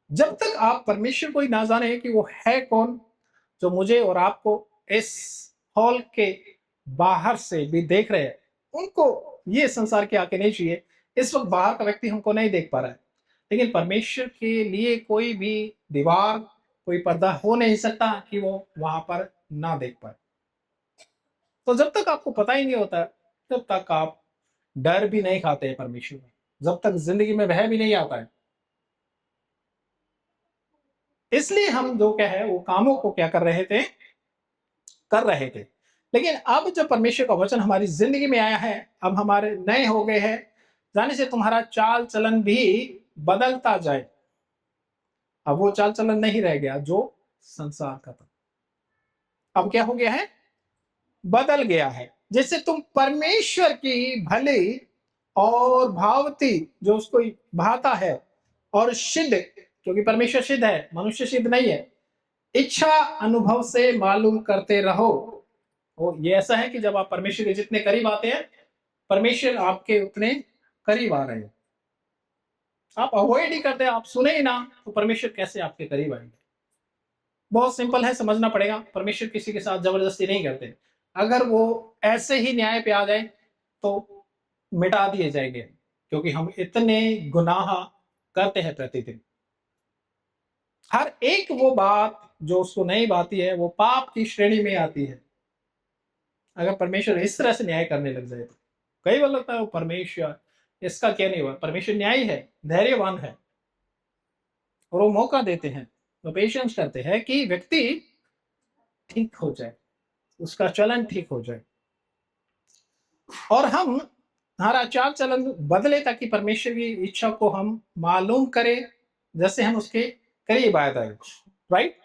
जब तक आप परमेश्वर को ही ना जाने कि वो है कौन, जो मुझे और आपको इस हॉल के बाहर से भी देख रहे हैं, उनको ये संसार के आके नहीं चाहिए। इस वक्त बाहर का व्यक्ति हमको नहीं देख पा रहा है, लेकिन परमेश्वर के लिए कोई भी दीवार, कोई पर्दा हो नहीं सकता कि वो वहां पर ना देख पाए। तो जब तक आपको पता ही नहीं होता, तब तक आप डर भी नहीं खाते हैं परमेश्वर में, जब तक जिंदगी में वह भी नहीं आता है। इसलिए हम जो क्या है वो कामों को क्या कर रहे थे। लेकिन अब जब परमेश्वर का वचन हमारी जिंदगी में आया है, अब हमारे नए हो गए हैं, जाने से तुम्हारा चाल चलन भी बदलता जाए। अब वो चाल चलन नहीं रह गया जो संसार का था, अब क्या हो गया है? बदल गया है, जिससे तुम परमेश्वर की भली और भावती, जो उसको भाता है, और सिद्ध, क्योंकि परमेश्वर सिद्ध है, मनुष्य सिद्ध नहीं है, इच्छा अनुभव से मालूम करते रहो। वो ये ऐसा है कि जब आप परमेश्वर के जितने करीब आते हैं, परमेश्वर आपके उतने करीब आ रहे हैं। आप अवॉइड ही करते हैं, आप सुने ही ना, तो परमेश्वर कैसे आपके करीब आएंगे? बहुत सिंपल है, समझना पड़ेगा। परमेश्वर किसी के साथ जबरदस्ती नहीं करते। अगर वो ऐसे ही न्याय पे आ जाए तो मिटा दिए जाएंगे, क्योंकि हम इतने गुनाह करते हैं प्रतिदिन। हर एक वो बात जो उसको नहीं भाती है वो पाप की श्रेणी में आती है। अगर परमेश्वर इस तरह से न्याय करने लग जाए तो कई बार लगता है वो परमेश्वर, इसका क्या नहीं हुआ। परमेश्वर न्यायी है, धैर्यवान है, और वो मौका देते हैं, वो पेशेंस करते हैं कि व्यक्ति ठीक हो जाए, उसका चलन ठीक हो जाए। और हमारा चाल चलन बदले ताकि परमेश्वर की इच्छा को हम मालूम करें, जैसे हम उसके करीब आए थे। राइट,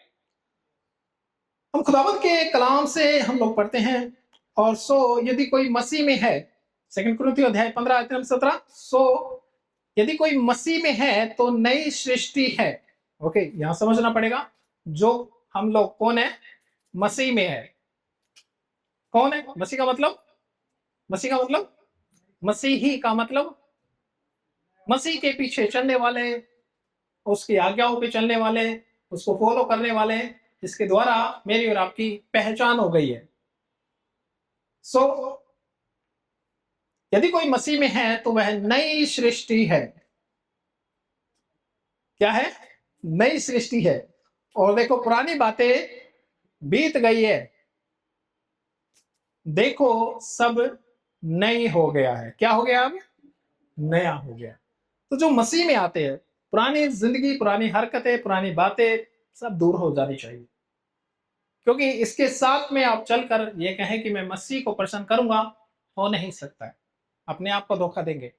हम खुदावंद के कलाम से हम लोग पढ़ते हैं। और यदि कोई मसीह में है, 2 कुरिन्थियों अध्याय 15:17, यदि कोई मसीह में है तो नई सृष्टि है। ओके, यहां समझना पड़ेगा, जो हम लोग कौन है, मसीह में है। कौन है मसीह का मतलब? मसीह का मतलब, मसीही का मतलब मसीह के पीछे चलने वाले, उसकी आज्ञाओं पे चलने वाले, उसको फॉलो करने वाले, जिसके द्वारा मेरी और आपकी पहचान हो गई है। यदि कोई मसीह में है तो वह नई सृष्टि है। क्या है? नई सृष्टि है। और देखो, पुरानी बातें बीत गई है, देखो सब नई हो गया है। क्या हो गया? अब नया हो गया। तो जो मसीह में आते हैं, पुरानी जिंदगी, पुरानी हरकतें, पुरानी बातें सब दूर हो जानी चाहिए। क्योंकि इसके साथ में आप चलकर ये कहें कि मैं मसीह को प्रसन्न करूंगा, हो नहीं सकता है। अपने आप को धोखा देंगे।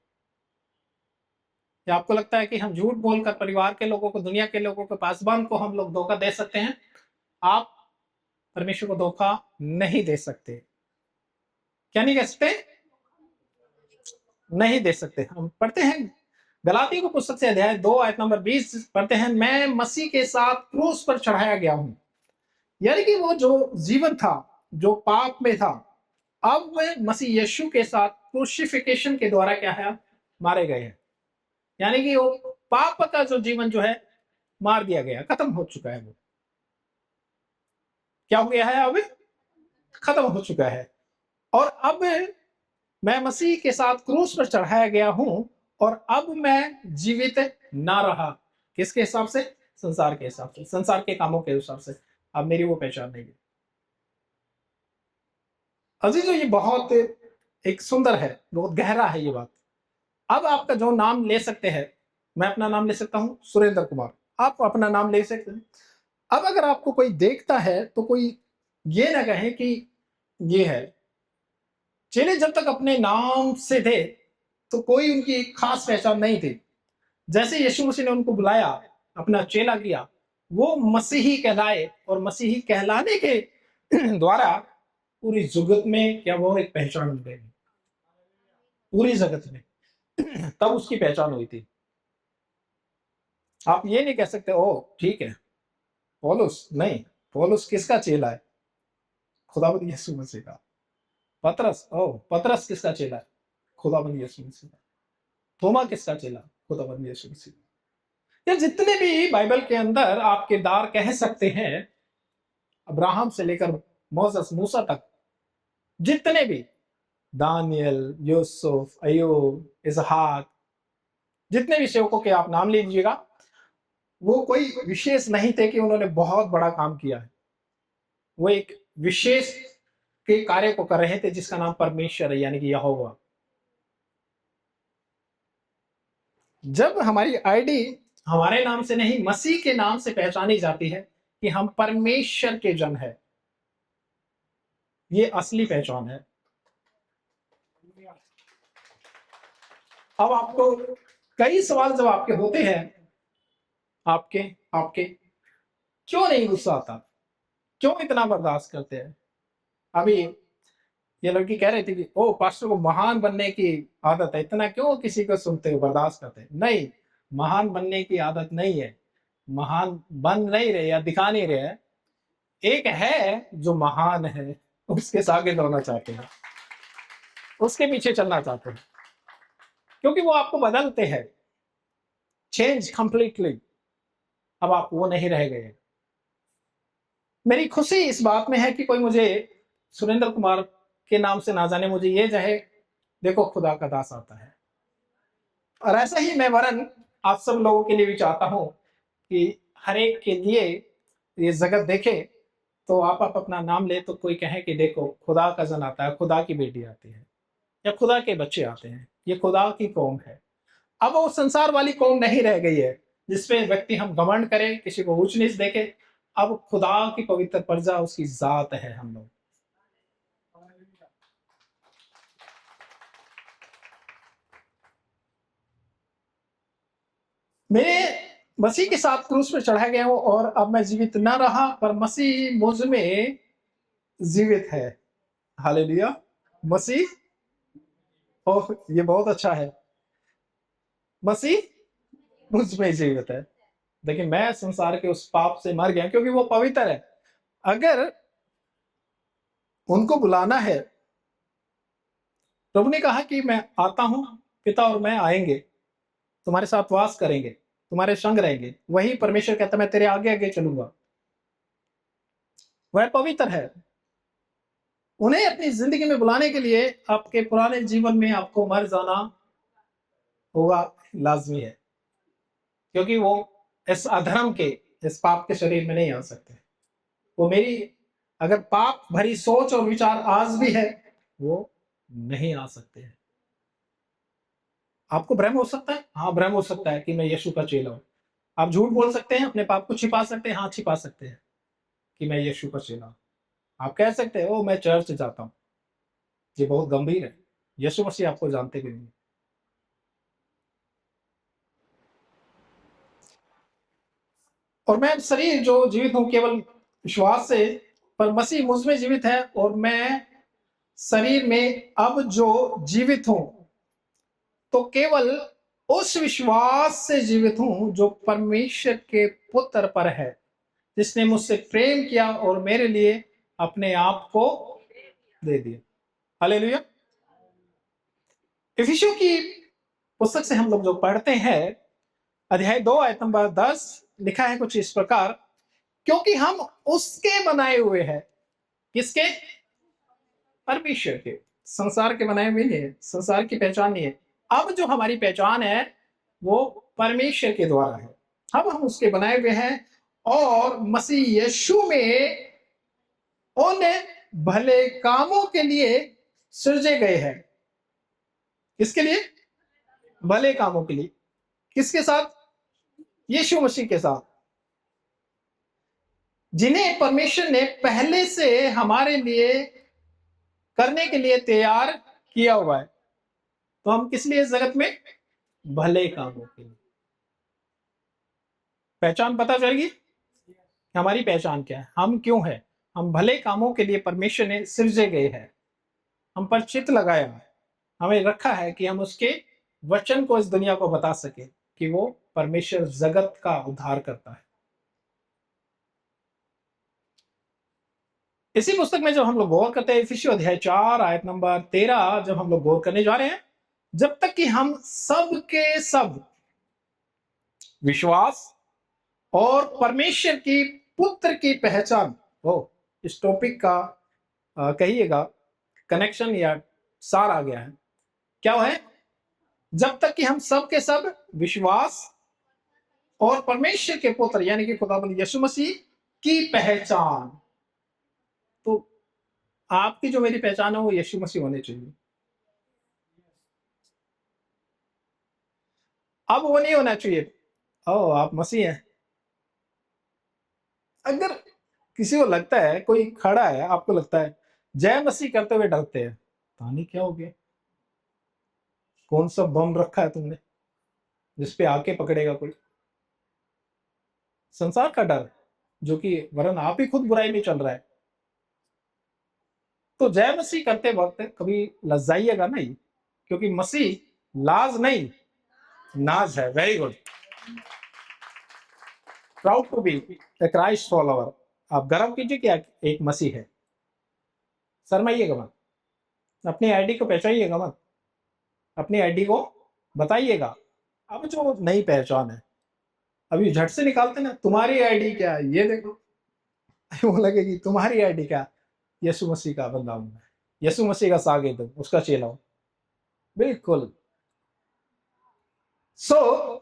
या आपको लगता है कि हम झूठ बोलकर परिवार के लोगों को, दुनिया के लोगों को, पासवान को हम लोग धोखा दे सकते हैं? आप परमेश्वर को धोखा नहीं दे सकते। क्या नहीं कह सकते? नहीं दे सकते। हम पढ़ते हैं गलातियों की पुस्तक से अध्याय 2 आयत नंबर 20 पढ़ते हैं, मैं मसीह के साथ क्रूस पर चढ़ाया गया हूं। यानी कि वो जो जीवन था, जो पाप में था, अब वे मसीह यीशु के साथ क्रूसिफिकेशन के द्वारा क्या है, मारे गए हैं। यानी कि वो पाप का जो जीवन जो है, मार दिया गया, खत्म हो चुका है। वो क्या हो गया है? अब खत्म हो चुका है। और अब मैं मसीह के साथ क्रूस पर चढ़ाया गया हूं, और अब मैं जीवित ना रहा। किसके हिसाब से? संसार के हिसाब से, संसार के कामों के हिसाब से। अब मेरी वो पहचान नहीं है। अजीजों, ये बहुत एक सुंदर है, बहुत गहरा है ये बात। अब आपका जो नाम ले सकते हैं, मैं अपना नाम ले सकता हूं सुरेंद्र कुमार, आप अपना नाम ले सकते हैं। अब अगर आपको कोई देखता है तो कोई ये ना कहे कि ये है। चेले जब तक अपने नाम से थे तो कोई उनकी एक खास पहचान नहीं थी। जैसे यीशु मसीह ने उनको बुलाया, अपना चेला किया, वो मसीही कहलाए, और मसीही कहलाने के द्वारा पूरी जगत में क्या वो एक पहचान मिल गई, पूरी जगत में। तब उसकी पहचान हुई थी। आप ये नहीं कह सकते ओ ठीक है पौलुस, नहीं, पौलुस किसका चेला है? खुदावंद यीशु मसीह का। पतरस, ओ पतरस किसका चेला है? खुदावंद यीशु मसीह का। थोमा किसका चेला? खुदावंद यीशु मसीह का। ये जितने भी बाइबल के अंदर आप किरदार कह सकते हैं, अब्राहम से लेकर मोसेस, मूसा तक, जितने भी, दानियल, यूसुफ, अयूब, इसहाक, जितने भी सेवकों के आप नाम ले लीजिएगा, वो कोई विशेष नहीं थे कि उन्होंने बहुत बड़ा काम किया है। वो एक विशेष के कार्य को कर रहे थे जिसका नाम परमेश्वर है, यानी कि यहोवा। जब हमारी आईडी हमारे नाम से नहीं, मसीह के नाम से पहचानी जाती है कि हम परमेश्वर के जन हैं, ये असली पहचान है। अब आपको कई सवाल जब आपके होते हैं, आपके आपके क्यों नहीं गुस्सा आता, क्यों इतना बर्दाश्त करते हैं? अभी ये लड़की कह रही थी कि ओ पास्टर को महान बनने की आदत है, इतना क्यों किसी को सुनते हो, बर्दाश्त करते हैं? नहीं, महान बनने की आदत नहीं है। महान बन नहीं रहे या दिखा नहीं रहे हैं। एक है जो महान है, उसके आगे दौड़ना चाहते हैं, उसके पीछे चलना चाहते हैं, क्योंकि वो आपको बदलते हैं, चेंज कंप्लीटली। अब आप वो नहीं रह गए। मेरी खुशी इस बात में है कि कोई मुझे सुरेंद्र कुमार के नाम से ना जाने, मुझे ये चाहे देखो खुदा का दास आता है। और ऐसा ही मैं वरन आप सब लोगों के लिए भी चाहता हूं कि हर एक के लिए ये जगत देखे, तो आप अपना नाम ले तो कोई कहे कि देखो खुदा का जन आता है, खुदा की बेटी आती है, या खुदा के बच्चे आते हैं, ये खुदा की कौम है। अब वो संसार वाली कौम नहीं रह गई है जिसपे व्यक्ति हम घमंड करें, किसी को ऊंच नीच देखे। अब खुदा की पवित्र प्रजा, उसकी जात है हम लोग। मैं मसीह के साथ क्रूस पर चढ़ाया गया हूं और अब मैं जीवित न रहा पर मसीह मुझ में जीवित है। हालेलुया। मसीह, ओह ये बहुत अच्छा है, मसीह मुझ में जीवित है। देखिए मैं संसार के उस पाप से मर गया क्योंकि वो पवित्र है। अगर उनको बुलाना है, प्रभु ने कहा कि मैं आता हूं, पिता और मैं आएंगे, तुम्हारे साथ वास करेंगे, तुम्हारे संग रहेंगे। वही परमेश्वर कहता मैं तेरे आगे आगे चलूंगा। वह पवित्र है। उन्हें अपनी जिंदगी में बुलाने के लिए आपके पुराने जीवन में आपको मर जाना होगा, लाजमी है, क्योंकि वो इस अधर्म के, इस पाप के शरीर में नहीं आ सकते। वो मेरी अगर पाप भरी सोच और विचार आज भी है, वो नहीं आ सकते हैं। आपको भ्रम हो सकता है, हाँ भ्रम हो सकता है कि मैं यीशु का चेला हूं। आप झूठ बोल सकते हैं, अपने पाप को छिपा सकते हैं, हाँ छिपा सकते हैं कि मैं यीशु का चेला हूं। आप कह सकते हैं ओ मैं चर्च जाता हूं, ये बहुत गंभीर है। यीशु मसीह आपको जानते भी नहीं। और मैं शरीर जो जीवित हूं केवल विश्वास से, पर मसीह मुझ में जीवित है और मैं शरीर में अब जो जीवित हूं तो केवल उस विश्वास से जीवित हूं जो परमेश्वर के पुत्र पर है, जिसने मुझसे प्रेम किया और मेरे लिए अपने आप को दे दिया। हालेलुया। इफिसियों की पुस्तक से हम लोग जो पढ़ते हैं, अध्याय 2 आयत नंबर 10 लिखा है कुछ इस प्रकार, क्योंकि हम उसके बनाए हुए हैं। किसके? परमेश्वर के। संसार के बनाए हुए नहीं है, संसार की पहचान नहीं है। अब जो हमारी पहचान है वो परमेश्वर के द्वारा है। अब हम उसके बनाए हुए हैं और मसीह यीशु में उन भले कामों के लिए सृजे गए हैं। किसके लिए? भले कामों के लिए। किसके साथ? यीशु मसीह के साथ, जिन्हें परमेश्वर ने पहले से हमारे लिए करने के लिए तैयार किया हुआ है। तो हम किस लिए इस जगत में? भले कामों के लिए। पहचान पता चलेगी हमारी पहचान क्या है, हम क्यों है। हम भले कामों के लिए परमेश्वर ने सृजे गए हैं। हम पर चित्त लगाया है, हमें रखा है कि हम उसके वचन को इस दुनिया को बता सके कि वो परमेश्वर जगत का उद्धार करता है। इसी पुस्तक में जब हम लोग गौर करते हैं, इफिसियों अध्याय 4 आयत नंबर 13 जब हम लोग गौर करने जा रहे हैं, जब तक कि हम सब के सब विश्वास और परमेश्वर की पुत्र की पहचान हो, इस टॉपिक का कहिएगा कनेक्शन या सार आ गया है। क्या है? जब तक कि हम सब के सब विश्वास और परमेश्वर के पुत्र यानी कि खुदाबंद यीशु मसीह की पहचान। तो आपकी जो मेरी पहचान है वो यीशु मसीह होनी चाहिए। अब वो नहीं होना चाहिए ओ आप मसीह हैं। अगर किसी को लगता है, कोई खड़ा है आपको लगता है जय मसीह करते हुए डरते हैं, पता नहीं क्या हो गया, कौन सा बम रखा है तुमने जिसपे आके पकड़ेगा कोई। संसार का डर, जो कि वरन आप ही खुद बुराई में चल रहा है। तो जय मसीह करते वक्त कभी लजाइएगा नहीं, क्योंकि मसीह लाज नहीं नाज है। Very good. Proud to be a Christ follower. आप गर्व कीजिए कि एक मसीह है। शर्माइएगा मत, अपनी आईडी को पहचानिएगा मत, अपनी आईडी को बताइएगा। अब जो नई पहचान है, अभी झट से निकालते ना तुम्हारी आईडी क्या है ये देखो, वो लगेगी तुम्हारी आईडी क्या? यीशु मसीह का बंदा हूं मैं, यीशु मसीह का सागिर्द हूं, उसका चेला हूं। बिल्कुल। सो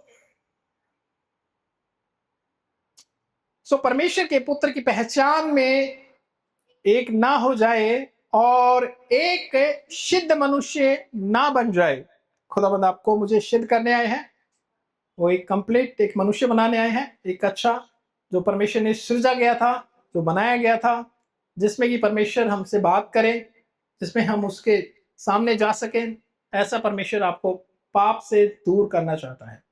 परमेश्वर के पुत्र की पहचान में एक ना हो जाए और एक सिद्ध मनुष्य ना बन जाए। खुदाबंद आपको मुझे सिद्ध करने आए हैं, वो एक कंप्लीट एक मनुष्य बनाने आए हैं, एक अच्छा जो परमेश्वर ने सृजा गया था, जो बनाया गया था, जिसमें कि परमेश्वर हमसे बात करे, जिसमें हम उसके सामने जा सकें। ऐसा परमेश्वर आपको पाप से दूर करना चाहता है।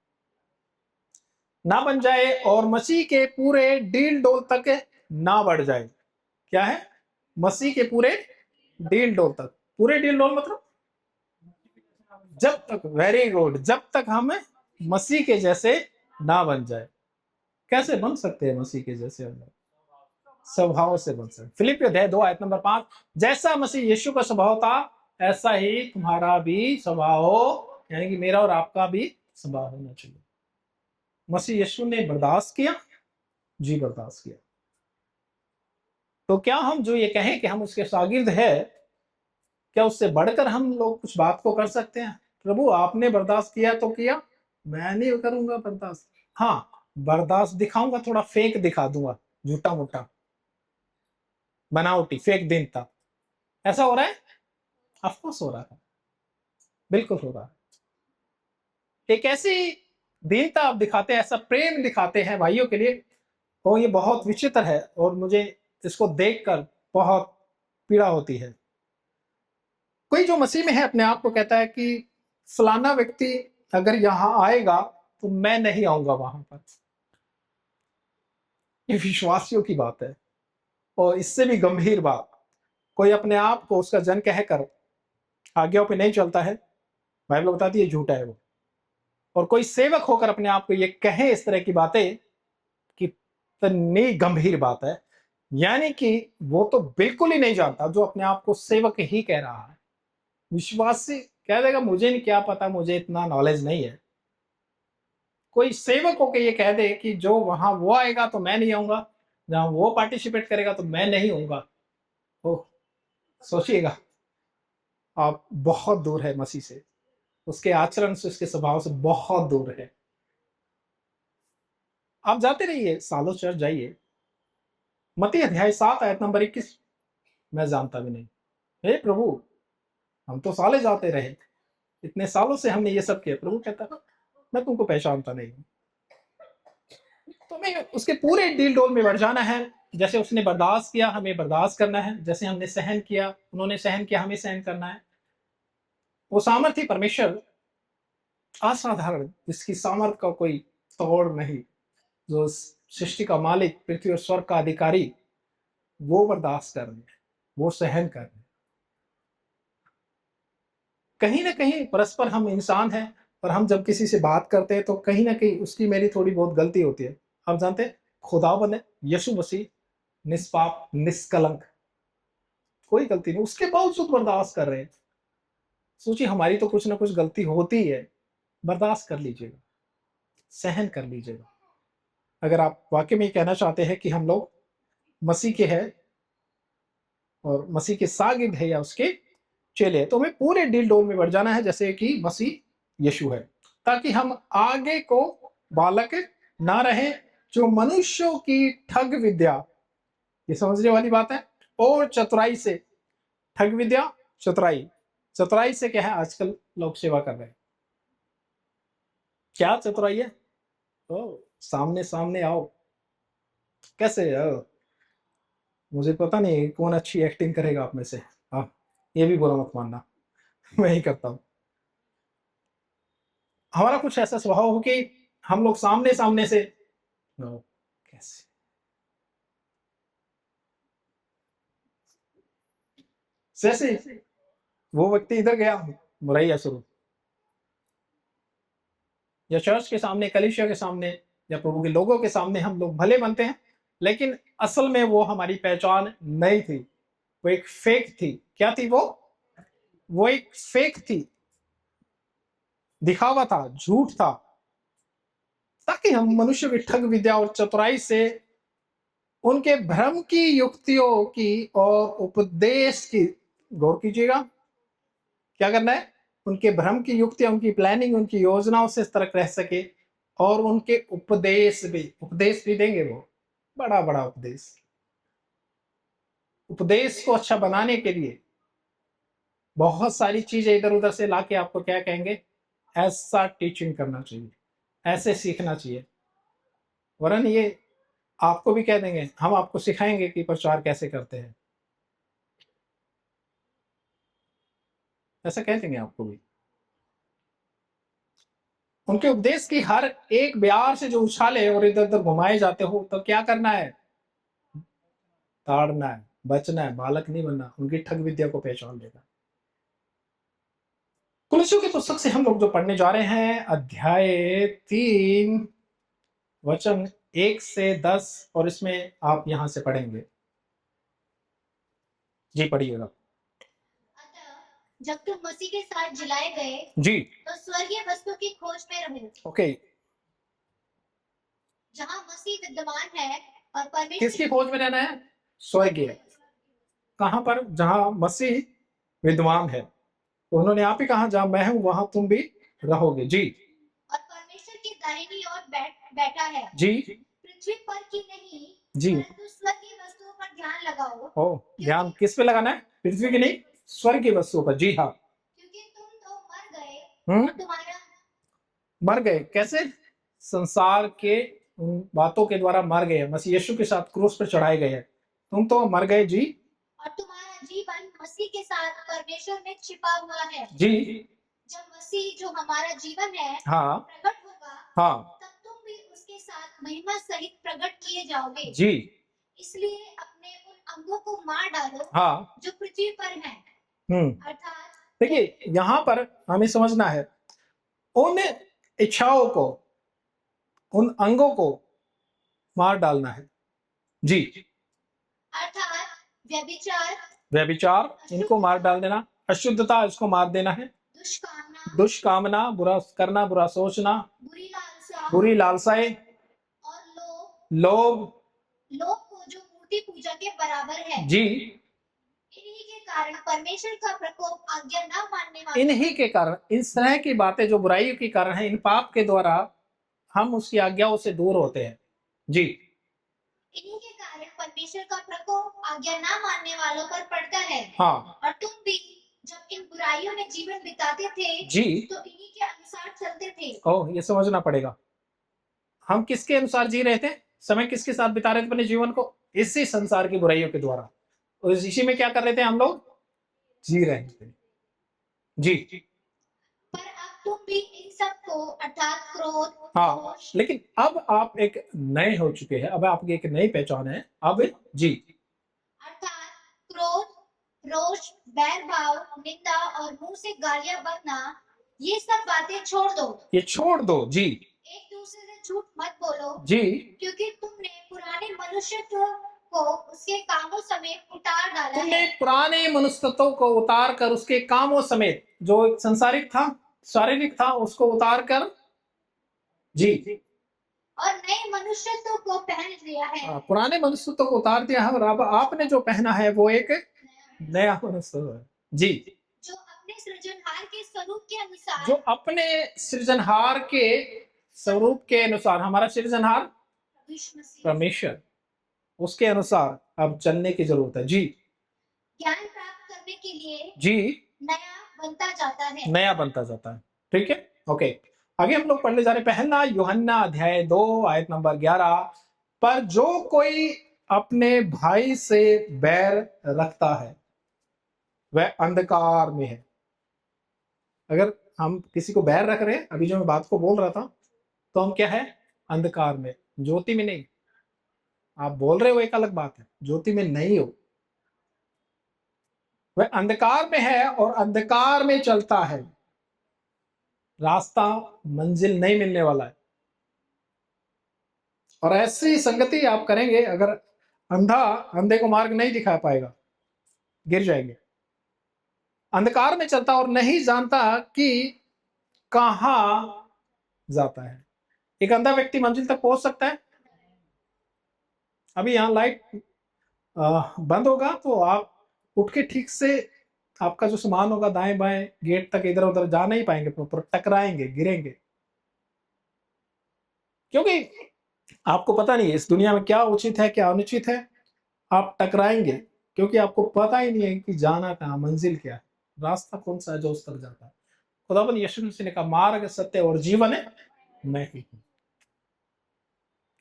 ना बन जाए और मसीह के पूरे डील डोल तक ना बढ़ जाए। क्या है? मसीह के पूरे डील डोल तक। पूरे डील डोल मतलब जब तक, वेरी गुड, जब तक हम मसीह के जैसे ना बन जाए। कैसे बन सकते हैं मसीह के जैसे हम? स्वभाव से बन सकते। फिलिपियो अध्याय 2 आयत नंबर 5, जैसा मसीह यीशु का स्वभाव था ऐसा ही तुम्हारा भी स्वभाव हो, यानी कि मेरा और आपका भी स्वभाव होना चाहिए। मसीह यीशु ने बर्दाश्त किया, जी बर्दाश्त किया। तो क्या हम जो ये कहें कि हम उसके शागिर्द है, क्या उससे बढ़कर हम लोग कुछ बात को कर सकते हैं? प्रभु आपने बर्दाश्त किया तो किया, मैं नहीं करूंगा बर्दाश्त। हाँ, बर्दाश्त दिखाऊंगा, थोड़ा फेक दिखा दूंगा, झूठा मोटा बनावटी फेक दीनता। ऐसा हो रहा है? ऑफकोर्स हो रहा है, बिल्कुल हो रहा है। एक ऐसी दीनता आप दिखाते हैं, ऐसा प्रेम दिखाते हैं भाइयों के लिए, तो ये बहुत विचित्र है और मुझे इसको देखकर बहुत पीड़ा होती है। कोई जो मसीह में है अपने आप को कहता है कि फलाना व्यक्ति अगर यहां आएगा तो मैं नहीं आऊंगा वहां पर। ये विश्वासियों की बात है। और इससे भी गंभीर बात, कोई अपने आप को उसका जन कहकर आज्ञाओं पे नहीं चलता है, बाइबल बताती है झूठा है वो। और कोई सेवक होकर अपने आप को ये कहे इस तरह की बातें, कितनी गंभीर बात है। यानी कि वो तो बिल्कुल ही नहीं जानता जो अपने आप को सेवक ही कह रहा है। विश्वासी कह देगा मुझे नहीं क्या पता, मुझे इतना नॉलेज नहीं है। कोई सेवक होकर ये कह दे कि जो वहां वो आएगा तो मैं नहीं आऊंगा, जहां वो पार्टिसिपेट करेगा तो मैं नहीं आऊंगा। ओह, सोचिएगा, आप बहुत दूर है मसीह से, उसके आचरण से, उसके स्वभाव से बहुत दूर है। आप जाते रहिए, सालों चर्च जाइए। मत्ती अध्याय 7 आयत नंबर 21, मैं जानता भी नहीं। हे प्रभु, हम तो साले जाते रहे, इतने सालों से हमने ये सब किया। प्रभु कहता मैं तुमको पहचानता नहीं हूं। तो हमें उसके पूरे डील डोल में बढ़ जाना है। जैसे उसने बर्दाश्त किया, हमें बर्दाश्त करना है। जैसे हमने सहन किया, उन्होंने सहन किया, हमें सहन करना है। वो सामर्थ्य परमेश्वर असाधारण, जिसकी सामर्थ का कोई तोड़ नहीं, जो सृष्टि का मालिक, पृथ्वी और स्वर्ग का अधिकारी, वो बर्दाश्त कर रहे हैं, वो सहन कर रहे हैं। कहीं ना कहीं परस्पर हम इंसान हैं, और हम जब किसी से बात करते हैं तो कहीं ना कहीं उसकी मेरी थोड़ी बहुत गलती होती है। हम जानते हैं खुदावंद है यीशु मसीह, निष्पाप निष्कलंक, कोई गलती नहीं, उसके बावजूद बर्दाश्त कर रहे हैं। सोचिए हमारी तो कुछ ना कुछ गलती होती है, बर्दाश्त कर लीजिएगा, सहन कर लीजिएगा। अगर आप वाकई में कहना चाहते हैं कि हम लोग मसीह के हैं और मसीह के शागिर्द है या उसके चेले हैं, तो हमें पूरे डील डोल में बढ़ जाना है जैसे कि मसीह यीशु है, ताकि हम आगे को बालक ना रहे जो मनुष्यों की ठग विद्या, ये समझने वाली बात है, और चतुराई से। ठग विद्या, चतुराई। चतुराई से क्या है, आजकल लोग सेवा कर रहे हैं। क्या चतुराई है? तो सामने सामने आओ। कैसे आओ? मुझे पता नहीं कौन अच्छी एक्टिंग करेगा आप में से। हाँ, ये भी बुरा मत मानना, मैं ही करता हूँ। हमारा कुछ ऐसा स्वभाव हो कि हम लोग सामने सामने से नो, कैसे जैसे वो व्यक्ति इधर गया, बुराई शुरू, या चर्च के सामने, कलीसिया के सामने, या प्रभु के लोगों के सामने हम लोग भले बनते हैं, लेकिन असल में वो हमारी पहचान नहीं थी, वो एक फेक थी। क्या थी वो एक फेक थी, दिखावा था, झूठ था, ताकि हम मनुष्य की ठग विद्या और चतुराई से, उनके भ्रम की युक्तियों की और उपदेश की, गौर कीजिएगा, क्या करना है, उनके भ्रम की युक्तियां, उनकी प्लानिंग, उनकी योजनाओं से सतर्क रह सके। और उनके उपदेश भी देंगे वो, बड़ा बड़ा उपदेश। उपदेश को अच्छा बनाने के लिए बहुत सारी चीजें इधर उधर से लाके आपको क्या कहेंगे, ऐसा टीचिंग करना चाहिए, ऐसे सीखना चाहिए। वरन ये आपको भी कह देंगे, हम आपको सिखाएंगे कि प्रचार कैसे करते हैं, ऐसा कह देंगे आपको भी। उनके उपदेश की हर एक बयार से जो उछाले और इधर उधर घुमाए जाते हो, तो क्या करना है? ताड़ना है, बचना है, बालक नहीं बनना, उनकी ठग विद्या को पहचान लेना। कुलस्तियों की पुस्तक से हम लोग जो पढ़ने जा रहे हैं, अध्याय 3 वचन 1 से 10, और इसमें आप यहां से पढ़ेंगे। जी पढ़िएगा। जब तुम मसीह के साथ जिलाए गए जी, तो स्वर्गीय वस्तु की खोज में रहो, ओके। जहां मसीह विद्यमान है और परमेश्वर किसकी खोज में रहना है? स्वर्गीय। कहां पर? जहां मसीह विद्वान है। तो उन्होंने आप ही कहा, जहां मैं हूं वहां तुम भी रहोगे। जी, और परमेश्वर की दाहिनी ओर बैठा है। जी, पृथ्वी पर की नहीं, जी। परंतु स्वर्गीय वस्तुओं पर ध्यान लगाओ। ओ, ध्यान किस पे लगाना है? पृथ्वी की नहीं, स्वर्ग की वस्तुओं पर। जी हाँ। क्योंकि तुम तो मर गए और तुम्हारा मर गए कैसे? संसार के उन बातों के द्वारा मर गए, मसीह यीशु के साथ क्रूस पर चढ़ाए गए हैं। तुम तो मर गए। जी, और तुम्हारा जीवन मसीह के साथ परमेश्वर में छिपा हुआ है। जी, जब मसीह जो हमारा जीवन है हाँ, प्रकट होगा, हाँ, तब तुम भी उसके साथ महिमा सहित प्रकट किए जाओगे। जी, इसलिए अपने उन अंगों को मार डालो हाँ, जो पृथ्वी पर हैं, अर्थात देखिए यहां पर हमें समझना है, उन इच्छाओं को, उन अंगों को मार डालना है। जी, अर्थात व्यभिचार, व्यभिचार, इनको मार डाल देना। अशुद्धता, इसको मार देना है। दुष्कामना, दुष्कामना, बुरा करना, बुरा सोचना, बुरी लालसाएं, और लोभ, लोभ को जो मूर्ति पूजा के बराबर है। जी, इन्हीं के कारण परमेश्वर का प्रकोप आज्ञा न मानने वाले, इन्हीं के कारण, इस तरह की बातें जो बुराइयों के कारण है, इन पाप के द्वारा हम उसकी आज्ञाओं से दूर होते हैं। जी, इन्हीं के कारण परमेश्वर का प्रकोप आज्ञा न मानने वालों पर पड़ता है। हाँ, और तुम भी जब इन बुराइयों में जीवन बिताते थे, जी, तो इन्हीं के अनुसार चलते थे। ओह, ये समझना पड़ेगा। हम किसके अनुसार जी रहे थे? समय किसके साथ बिता रहे थे अपने जीवन को? इसी संसार की बुराइयों के द्वारा। और इसी में क्या कर रहे थे हम लोग? जी रहे थे। जी, पर अब तुम भी इन सब को, अर्थात क्रोध, हाँ, लेकिन अब आप एक नए हो चुके हैं। अब आपकी एक नई पहचान है। अब जी, अर्थात क्रोध, रोष, बैर भाव, निंदा और मुंह से गालियां बकना, ये सब बातें छोड़ दो। ये छोड़ दो। जी, एक दूसरे से झूठ मत बोलो। जी, क्योंकि तुमने पुराने मनुष्यत्व को उसके कामों समेत उतार डाला तुमने है। पुराने मनुष्यत्व को उतार कर उसके कामों समेत, जो संसारिक था, शारीरिक था, उसको उतार कर, जी, और नए मनुष्यत्व को पहन लिया है। पुराने मनुष्यत्व को उतार दिया है, और अब आपने जो पहना है वो एक नया मनुष्य है। जी, जो अपने सृजनहार के स्वरूप के अनुसार, जो अपने सृजनहार के स्वरूप के अनुसार, हमारा सृजनहार परमेश्वर, उसके अनुसार अब चलने की जरूरत है। जी, ज्ञान प्राप्त करने के लिए, जी, नया बनता जाता है। नया बनता जाता है। ठीक है, ओके। आगे हम लोग पढ़ने जा रहे हैं पहला यूहन्ना अध्याय 2 आयत नंबर 11। पर जो कोई अपने भाई से बैर रखता है वह अंधकार में है। अगर हम किसी को बैर रख रहे हैं, अभी जो मैं बात को बोल रहा था, तो हम क्या है? अंधकार में, ज्योति में नहीं। आप बोल रहे हो एक अलग बात है, ज्योति में नहीं हो। वह अंधकार में है और अंधकार में चलता है, रास्ता, मंजिल नहीं मिलने वाला है। और ऐसी संगति आप करेंगे, अगर अंधा अंधे को मार्ग नहीं दिखा पाएगा, गिर जाएंगे। अंधकार में चलता और नहीं जानता कि कहां जाता है। एक अंधा व्यक्ति मंजिल तक पहुंच सकता है? अभी यहां लाइट बंद होगा तो आप उठ के ठीक से, आपका जो सामान होगा दाएं बाएं गेट तक इधर उधर जा नहीं पाएंगे, प्रॉपर टकराएंगे, गिरेंगे। क्योंकि आपको पता नहीं है इस दुनिया में क्या उचित है क्या अनुचित है। आप टकराएंगे क्योंकि आपको पता ही नहीं है कि जाना कहाँ, मंजिल क्या है, रास्ता कौन सा है जो उस तक जाता है। खुदाबंद यीशु मसीह ने कहा, मार्ग, सत्य और जीवन है, मैं ही हूं।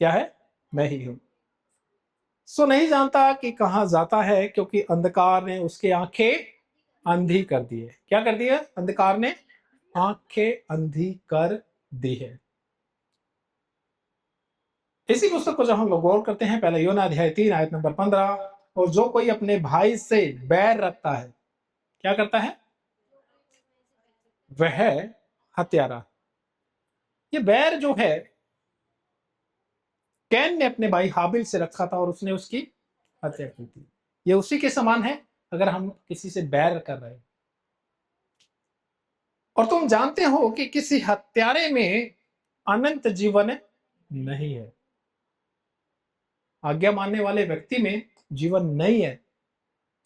क्या है? मैं ही हूं। सो नहीं जानता कि कहां जाता है, क्योंकि अंधकार ने उसके आंखें अंधी कर दी है। क्या कर दी है? अंधकार ने आंखें अंधी कर दी है। इसी पुस्तक को जब हम लोग गौर करते हैं, पहले यूहन्ना अध्याय 3 आयत नंबर 15, और जो कोई अपने भाई से बैर रखता है, क्या करता है? वह हत्यारा। ये बैर जो है, कैन ने अपने भाई हाबिल से रखा था और उसने उसकी हत्या की थी। ये उसी के समान है अगर हम किसी से बैर कर रहे हैं। और तुम जानते हो कि किसी हत्यारे में अनंत जीवन नहीं है। आज्ञा मानने वाले व्यक्ति में जीवन नहीं है।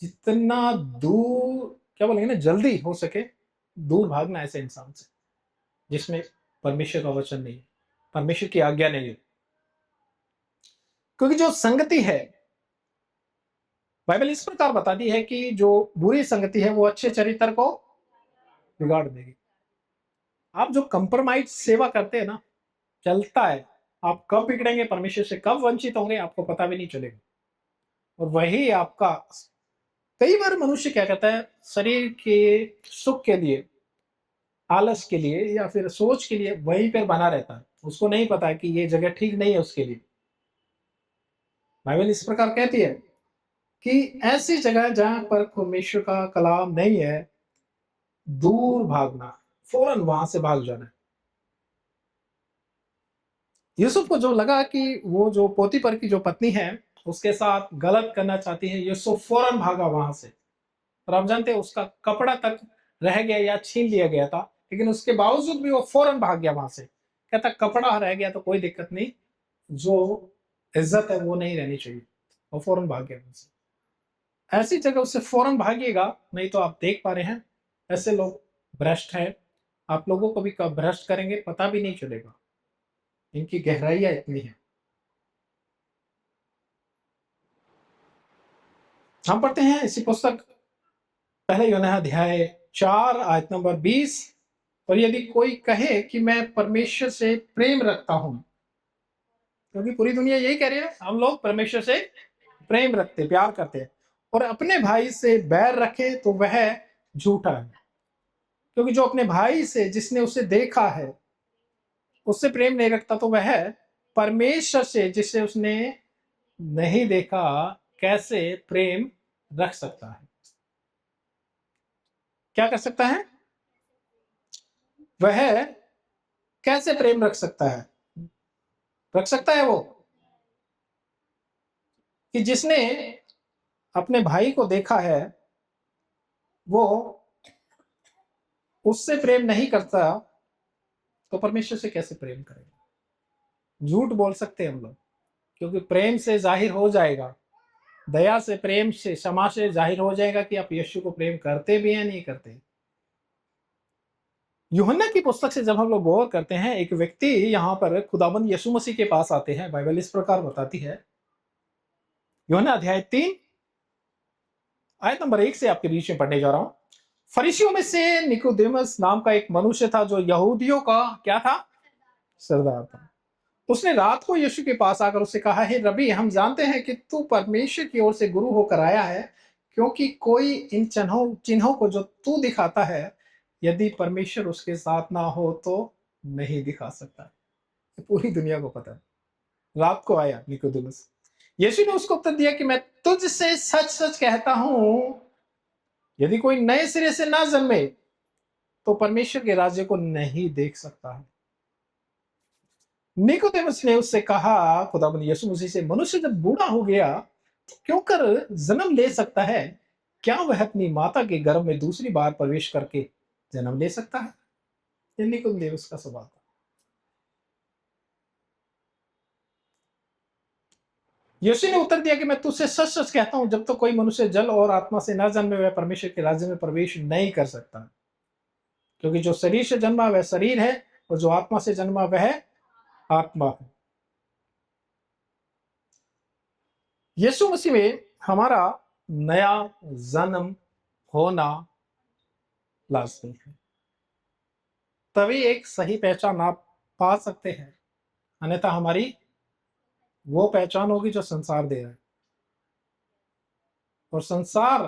जितना दूर, क्या बोलेंगे ना, जल्दी हो सके दूर भागना ऐसे इंसान से जिसमें परमेश्वर का वचन नहीं है, परमेश्वर की आज्ञा नहीं है। क्योंकि जो संगति है, बाइबल इस प्रकार बताती है कि जो बुरी संगति है वो अच्छे चरित्र को बिगाड़ देगी। आप जो कंप्रोमाइज सेवा करते हैं ना, चलता है, आप कब बिगड़ेंगे, परमेश्वर से कब वंचित होंगे, आपको पता भी नहीं चलेगा। और वही आपका, कई बार मनुष्य क्या कहता है, शरीर के सुख के लिए, आलस के लिए या फिर सोच के लिए वहीं पर बना रहता है। उसको नहीं पता कि ये जगह ठीक नहीं है उसके लिए। बाइबल इस प्रकार कहती है कि ऐसी जगह जहां पर परमेश्वर का कलाम नहीं है, दूर भागना, फौरन वहां से भाग जाना। यूसुफ को जो लगा कि वो जो पोतीपर की जो पत्नी है उसके साथ गलत करना चाहती है, यूसुफ फौरन भागा वहां से। और आप जानते हैं उसका कपड़ा तक रह गया या छीन लिया गया था, लेकिन उसके बावजूद भी वो फौरन भाग गया वहां से। कहता कपड़ा रह गया तो कोई दिक्कत नहीं, जो इज्जत है वो नहीं रहनी चाहिए। वो फौरन भाग गया वहां से। ऐसी जगह उससे फौरन भागिएगा, नहीं तो आप देख पा रहे हैं ऐसे लोग भ्रष्ट हैं। आप लोगों को भी कब भ्रष्ट करेंगे पता भी नहीं चलेगा, इनकी गहराइयां इतनी है। हम पढ़ते हैं इसी पुस्तक पहले यूहन्ना अध्याय 4 आयत नंबर 20, और यदि कोई कहे कि मैं परमेश्वर से प्रेम रखता हूं, क्योंकि पूरी दुनिया यही कह रही है, हम लोग परमेश्वर से प्रेम रखते, प्यार करते हैं, और अपने भाई से बैर रखे तो वह झूठा है। क्योंकि जो अपने भाई से, जिसने उसे देखा है, उससे प्रेम नहीं रखता तो वह परमेश्वर से, जिसे उसने नहीं देखा, कैसे प्रेम रख सकता है? क्या कर सकता है? वह कैसे प्रेम रख सकता है? रख सकता है वो कि जिसने अपने भाई को देखा है, वो उससे प्रेम नहीं करता तो परमेश्वर से कैसे प्रेम करेगा? झूठ बोल सकते हैं हम लोग, क्योंकि प्रेम से जाहिर हो जाएगा, दया से, प्रेम से, क्षमा से जाहिर हो जाएगा कि आप यीशु को प्रेम करते भी हैं नहीं करते। यूहन्ना की पुस्तक से जब हम लोग गौर करते हैं, एक व्यक्ति यहां पर खुदाबंद यीशु मसीह के पास आते हैं। बाइबल इस प्रकार बताती है, यूहन्ना अध्याय 3 आयत नंबर 1 से आपके बीच में पढ़ने जा रहा हूं। फरीसियों में से निकोदेमस नाम का एक मनुष्य था जो यहूदियों का क्या था? सरदार था। उसने रात को यीशु के पास आकर उससे कहा, हे रबी, हम जानते हैं कि तू परमेश्वर की ओर से गुरु होकर आया है, क्योंकि कोई इन चिन्हों को जो तू दिखाता है, यदि परमेश्वर उसके साथ ना हो तो नहीं दिखा सकता। पूरी दुनिया को पता है। रात को आया निकोदेमस। यीशु ने उसको उत्तर दिया कि मैं तुझसे सच सच कहता हूं, यदि कोई नए सिरे से ना जन्मे तो परमेश्वर के राज्य को नहीं देख सकता है। निकोदेमस ने उससे कहा, खुदाबंद यीशु मसीह से, मनुष्य जब बूढ़ा हो गया तो क्यों कर जन्म ले सकता है? क्या वह अपनी माता के गर्भ में दूसरी बार प्रवेश करके जन्म ले सकता है? ये निकोदेमस का सवाल था। यीशु ने उत्तर दिया कि मैं तुझसे सच सच कहता हूं, जब तक कोई मनुष्य जल और आत्मा से न जन्मे वह परमेश्वर के राज्य में प्रवेश नहीं कर सकता। क्योंकि जो शरीर से जन्मा वह शरीर है, और जो आत्मा से जन्मा वह आत्मा है। यीशु मसीह में हमारा नया जन्म होना लाजमी है, तभी एक सही पहचान आप पा सकते हैं। अन्यथा हमारी वो पहचान होगी जो संसार दे रहा है, और संसार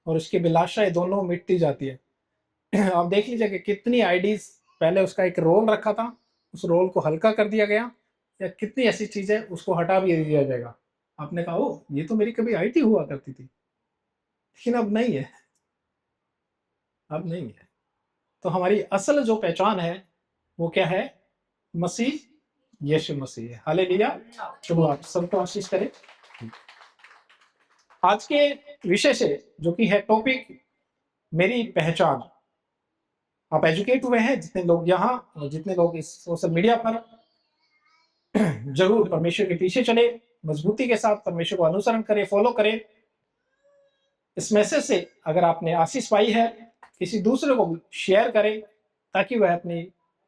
और उसकी अभिलाषाएं दोनों मिटती जाती है। आप देख लीजिए कि कितनी आईडीज, पहले उसका एक रोल रखा था, उस रोल को हल्का कर दिया गया, या कितनी ऐसी चीजें उसको हटा भी दिया जाएगा। आपने कहा ओ ये तो मेरी कभी आईटी हुआ करती थी, लेकिन अब नहीं है, अब नहीं है। तो हमारी असल जो पहचान है वो क्या है? मसीह यीशु मसीह है। हालेलुया। प्रभु आप सबको आशीष करे। आज के विषय से जो कि है टॉपिक मेरी पहचान, आप एजुकेट हुए हैं जितने लोग यहाँ और जितने लोग इस सोशल मीडिया पर, जरूर परमेश्वर के पीछे चले, मजबूती के साथ परमेश्वर को अनुसरण करें, फॉलो करें। इस मैसेज से अगर आपने आशीष पाई है, किसी दूसरे को शेयर करें ताकि वह अपनी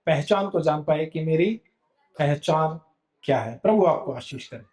पहचान को जान पाए कि मेरी पहचान क्या है। प्रभु आपको आशीष करे।